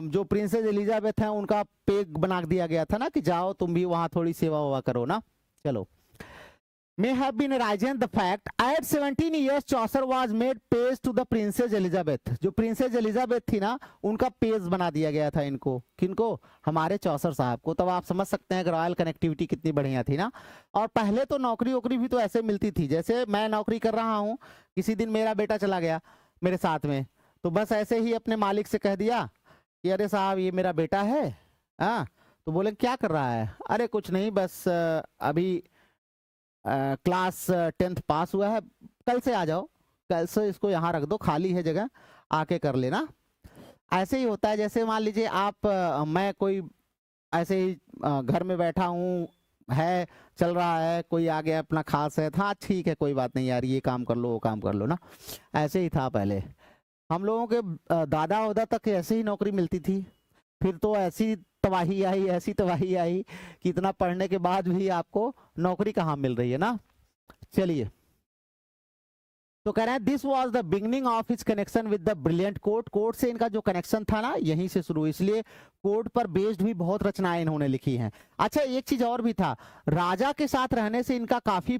Speaker 1: जो प्रिंसेस एलिजाबेथ है उनका पेग बना दिया गया था ना कि जाओ तुम भी वहां थोड़ी सेवा वेवा करो ना। चलो, may have been arisen the fact at 17 years Chaucer was made page to the princess Elizabeth। जो प्रिंसेस एलिजाबेथ थी ना, उनका पेज बना दिया गया था इनको, किनको, हमारे चौसर साहब को। तब आप समझ सकते हैं कि रॉयल कनेक्टिविटी कितनी बढ़िया थी ना। और पहले तो नौकरी वोकरी भी तो ऐसे मिलती थी, जैसे मैं नौकरी कर रहा हूँ, किसी दिन मेरा बेटा चला गया मेरे साथ में, तो बस ऐसे ही अपने मालिक से कह दिया कि अरे साहब ये मेरा बेटा है। हाँ, तो बोले क्या कर रहा है, अरे कुछ नहीं बस अभी क्लास 10th पास हुआ है, कल से आ जाओ, कल से इसको यहाँ रख दो, खाली है जगह, आके कर लेना। ऐसे ही होता है, जैसे मान लीजिए आप मैं कोई ऐसे ही घर में बैठा हूँ, है चल रहा है, कोई आ गया अपना खास है, हाँ ठीक है कोई बात नहीं यार, ये काम कर लो वो काम कर लो ना। ऐसे ही था पहले हम लोगों के दादा उदा तक ऐसे ही नौकरी मिलती थी। फिर तो ऐसी तबाही आई, ऐसी तबाही आई कि इतना पढ़ने के बाद भी आपको नौकरी कहाँ मिल रही है ना। चलिए, तो कह रहे हैं this was the beginning of his connection with the brilliant court. Court से इनका जो कनेक्शन था ना, यहीं से शुरू, इसलिए कोर्ट पर बेस्ड भी बहुत रचनाएं इन्होंने लिखी हैं। अच्छा, एक चीज और भी था, राजा के साथ रहने से इनका काफी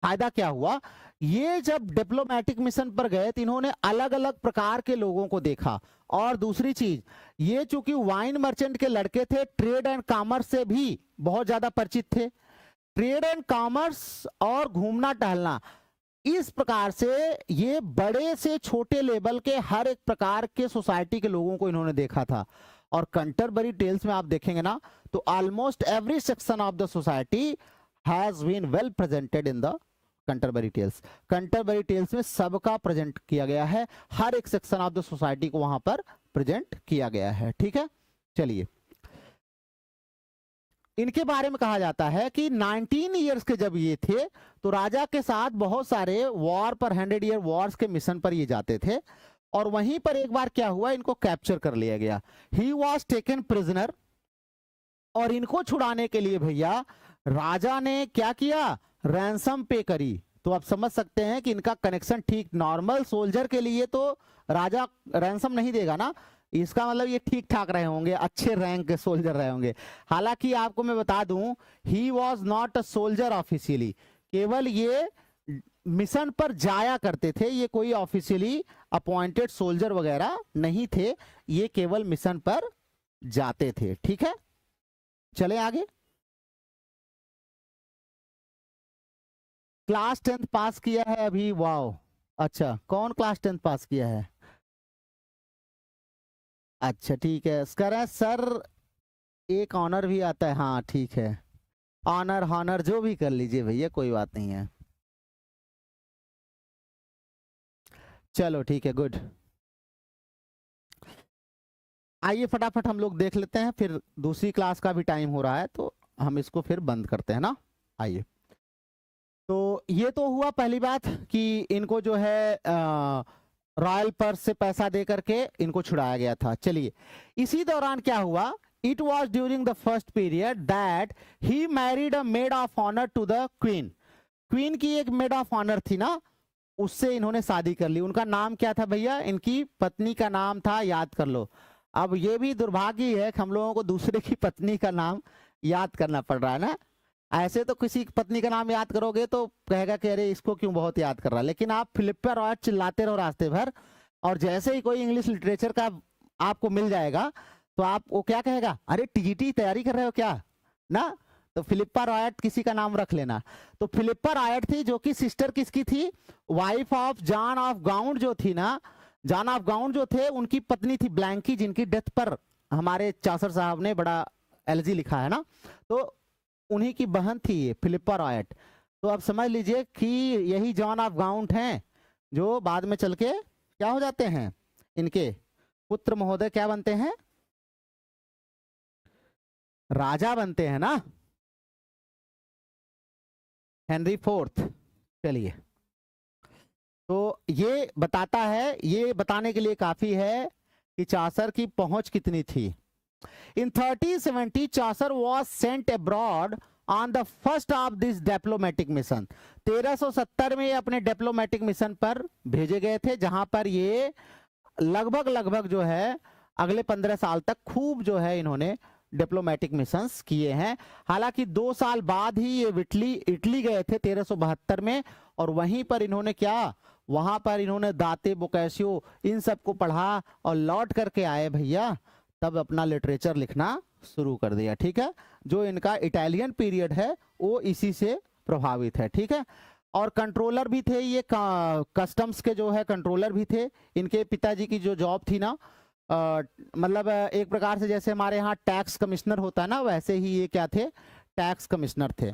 Speaker 1: फायदा क्या हुआ, ये जब डिप्लोमेटिक मिशन पर गए तो इन्होंने अलग अलग प्रकार के लोगों को देखा। और दूसरी चीज, ये चूंकि वाइन मर्चेंट के लड़के थे, ट्रेड एंड कॉमर्स से भी बहुत ज्यादा परिचित थे। ट्रेड एंड कॉमर्स और घूमना टहलना, इस प्रकार से ये बड़े से छोटे लेवल के हर एक प्रकार के सोसाइटी के लोगों को इन्होंने देखा था। और कंटरबरी टेल्स में आप देखेंगे ना, तो almost every section of the society has been well presented in the Canterbury Tales. Canterbury Tales में सबका प्रेजेंट किया गया है, हर एक सेक्शन ऑफ द सोसाइटी को वहां पर प्रेजेंट किया गया है। ठीक है, चलिए, इनके बारे में कहा जाता है कि 19 इयर्स के जब ये थे, तो राजा के साथ बहुत सारे वॉर पर, 100 ईयर वॉर्स के मिशन पर ये जाते थे। और वहीं पर एक बार क्या हुआ, इनको कैप्चर कर लिया गया, ही वॉज टेकन प्रिजनर। और इनको छुड़ाने के लिए भैया राजा ने क्या किया, रैंसम पे करी। तो आप समझ सकते हैं कि इनका कनेक्शन ठीक, नॉर्मल सोल्जर के लिए तो राजा रैंसम नहीं देगा ना, इसका मतलब ये ठीक ठाक रहे होंगे, अच्छे रैंक के सोल्जर रहे होंगे। हालांकि आपको मैं बता दूं, he was not a soldier officially, केवल ये मिशन पर जाया करते थे, ये कोई ऑफिशियली अपॉइंटेड सोल्जर वगैरह नहीं थे, ये केवल मिशन पर जाते थे। ठीक है, चले आगे। क्लास 10th पास किया है अभी, वाओ, अच्छा कौन क्लास 10th पास किया है, अच्छा ठीक है, कह रहे हैं सर एक ऑनर भी आता है, हाँ ठीक है, ऑनर हॉनर जो भी कर लीजिए भैया, कोई बात नहीं है। चलो ठीक है, गुड। आइए फटाफट हम लोग देख लेते हैं, फिर दूसरी क्लास का भी टाइम हो रहा है, तो हम इसको फिर बंद करते हैं ना। आइए, तो ये तो हुआ पहली बात कि इनको जो है रॉयल पर्स से पैसा दे करके इनको छुड़ाया गया था। चलिए, इसी दौरान क्या हुआ, it was during the first period that he married a maid of honour to the queen. Queen की एक मेड ऑफ ऑनर थी ना, उससे इन्होंने शादी कर ली। उनका नाम क्या था भैया, इनकी पत्नी का नाम था, याद कर लो। अब ये भी दुर्भाग्य है कि हम लोगों को दूसरे की पत्नी का नाम याद करना पड़ रहा है ना। ऐसे तो किसी की पत्नी का नाम याद करोगे तो कहेगा कि अरे इसको क्यों बहुत याद कर रहा है, लेकिन आप फिलिप्पा रॉयट चिल्लाते रहो रास्ते भर, और जैसे ही कोई इंग्लिश लिटरेचर का आपको मिल जाएगा तो आप वो क्या कहेगा, अरे टीजीटी तैयारी कर रहे हो क्या ना, तो फिलिप्पा रॉयट किसी का नाम रख लेना। तो फिलिप्पा रॉयट थी, जो कि सिस्टर किसकी थी, wife of John of ground जो थी ना, जॉन ऑफ गाउंड जो थे उनकी पत्नी थी ब्लैंकी, जिनकी डेथ पर हमारे चासर साहब ने बड़ा एलजी लिखा है ना, तो उन्हीं की बहन थी ये फिलिप्पा रॉयट। तो अब समझ लीजिए कि यही जॉन ऑफ गाउंट हैं जो बाद में चल के क्या हो जाते हैं, इनके पुत्र महोदय क्या बनते हैं, राजा बनते हैं ना, हेनरी फोर्थ। चलिए, तो ये बताता है, ये बताने के लिए काफी है कि चासर की पहुंच कितनी थी। इन 1370 Chaucer was sent abroad on the first of this diplomatic mission. 1370 में ये अपने डिप्लोमेटिक मिशन पर भेजे गए थे, जहां पर ये लगभग जो है अगले 15 साल तक खूब जो है इन्होंने डिप्लोमेटिक मिशंस किए हैं। हालांकि 2 साल बाद ही ये इटली गए थे 1372 में, और वहीं पर इन्होंने क्या, वहां पर इन्होंने दाते बोकैसियो इन सबको पढ़ा और लौट करके आए भैया, तब अपना लिटरेचर लिखना शुरू कर दिया। ठीक है, जो इनका इटालियन पीरियड है वो इसी से प्रभावित है। ठीक है, और कंट्रोलर भी थे ये, कस्टम्स के जो है कंट्रोलर भी थे। इनके पिताजी की जो जॉब थी ना, मतलब एक प्रकार से जैसे हमारे यहाँ टैक्स कमिश्नर होता है ना, वैसे ही ये क्या थे, टैक्स कमिश्नर थे।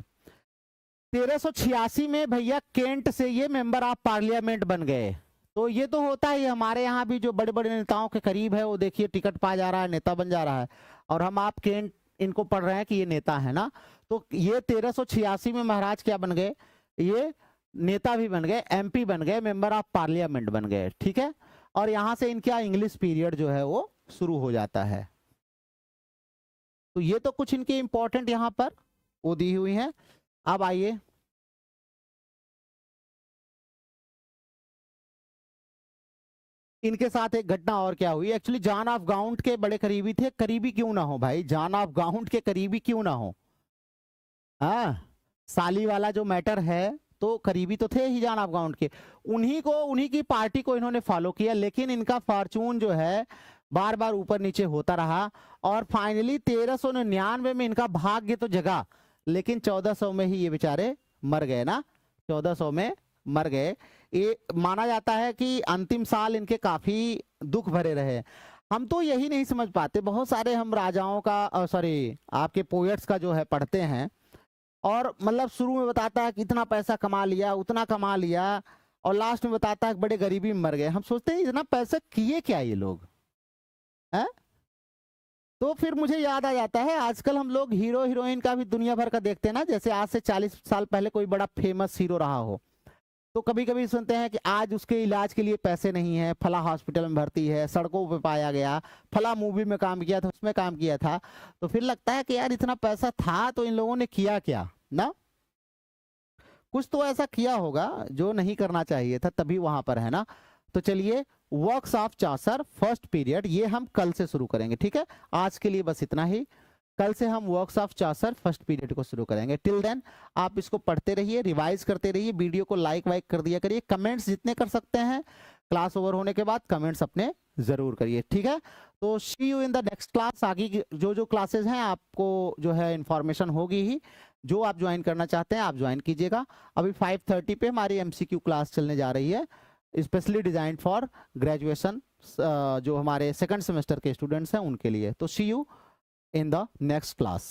Speaker 1: 1386 में भैया केंट से ये मेंबर ऑफ पार्लियामेंट बन गए। तो ये तो होता ही, हमारे यहाँ भी जो बड़े बड़े नेताओं के करीब है वो देखिए टिकट पा जा रहा है, नेता बन जा रहा है, और हम आप केंट इनको पढ़ रहे हैं कि ये नेता है ना। तो ये 1386 में महाराज क्या बन गए, ये नेता भी बन गए, एमपी बन गए, मेंबर ऑफ पार्लियामेंट बन गए। ठीक है, और यहां से इनका इंग्लिश पीरियड जो है वो शुरू हो जाता है। तो ये तो कुछ इनके इंपॉर्टेंट यहां पर वो दी हुई हैं। अब आइए इनके साथ एक घटना और क्या हुई। एक्चुअली जॉन ऑफ गाउंट के बड़े करीबी थे, करीबी क्यों ना हो भाई, जॉन ऑफ गाउंट के करीबी क्यों ना हो, हाँ साली वाला जो मैटर है, तो करीबी तो थे ही जॉन ऑफ गाउंट के। उन्हीं की पार्टी को इन्होंने फॉलो किया, लेकिन इनका फॉर्चून जो है बार बार ऊपर नीचे होता रहा, और फाइनली 1399 में इनका भाग्य तो जगा, लेकिन 1400 में ही ये बेचारे मर गए ना, 1400 में मर गए। ये माना जाता है कि अंतिम साल इनके काफी दुख भरे रहे। हम तो यही नहीं समझ पाते, बहुत सारे हम राजाओं का सॉरी आपके पोएट्स का जो है पढ़ते हैं, और मतलब शुरू में बताता है कि इतना पैसा कमा लिया, उतना कमा लिया, और लास्ट में बताता है कि बड़े गरीबी में मर गए। हम सोचते हैं इतना पैसा किए क्या ये लोग हैं। तो फिर मुझे याद आ जाता है, आजकल हम लोग हीरो हीरोइन का भी दुनिया भर का देखते हैं ना, जैसे आज से 40 साल पहले कोई बड़ा फेमस हीरो रहा हो, तो कभी कभी सुनते हैं कि आज उसके इलाज के लिए पैसे नहीं है, फला हॉस्पिटल में भर्ती है, सड़कों पे पाया गया, फला मूवी में काम किया था, उसमें काम किया था। तो फिर लगता है कि यार इतना पैसा था तो इन लोगों ने किया क्या ना, कुछ तो ऐसा किया होगा जो नहीं करना चाहिए था, तभी वहां पर है ना। तो चलिए, works of Chaucer first period ये हम कल से शुरू करेंगे। ठीक है, आज के लिए बस इतना ही, कल से हम works of Chaucer first period को शुरू करेंगे। टिल देन आप इसको पढ़ते रहिए, रिवाइज करते रहिए, वीडियो को लाइक वाइक कर दिया करिए, कमेंट्स जितने कर सकते हैं क्लास ओवर होने के बाद कमेंट्स अपने जरूर करिए। ठीक है, तो see you in the next class. आगे की जो क्लासेस हैं आपको जो है इंफॉर्मेशन होगी ही, जो आप ज्वाइन करना चाहते हैं आप ज्वाइन कीजिएगा। अभी 5:30 पे हमारी MCQ क्लास चलने जा रही है, स्पेशली डिजाइन फॉर ग्रेजुएशन, जो हमारे सेकंड सेमेस्टर के स्टूडेंट्स हैं उनके लिए। तो see you in the next class.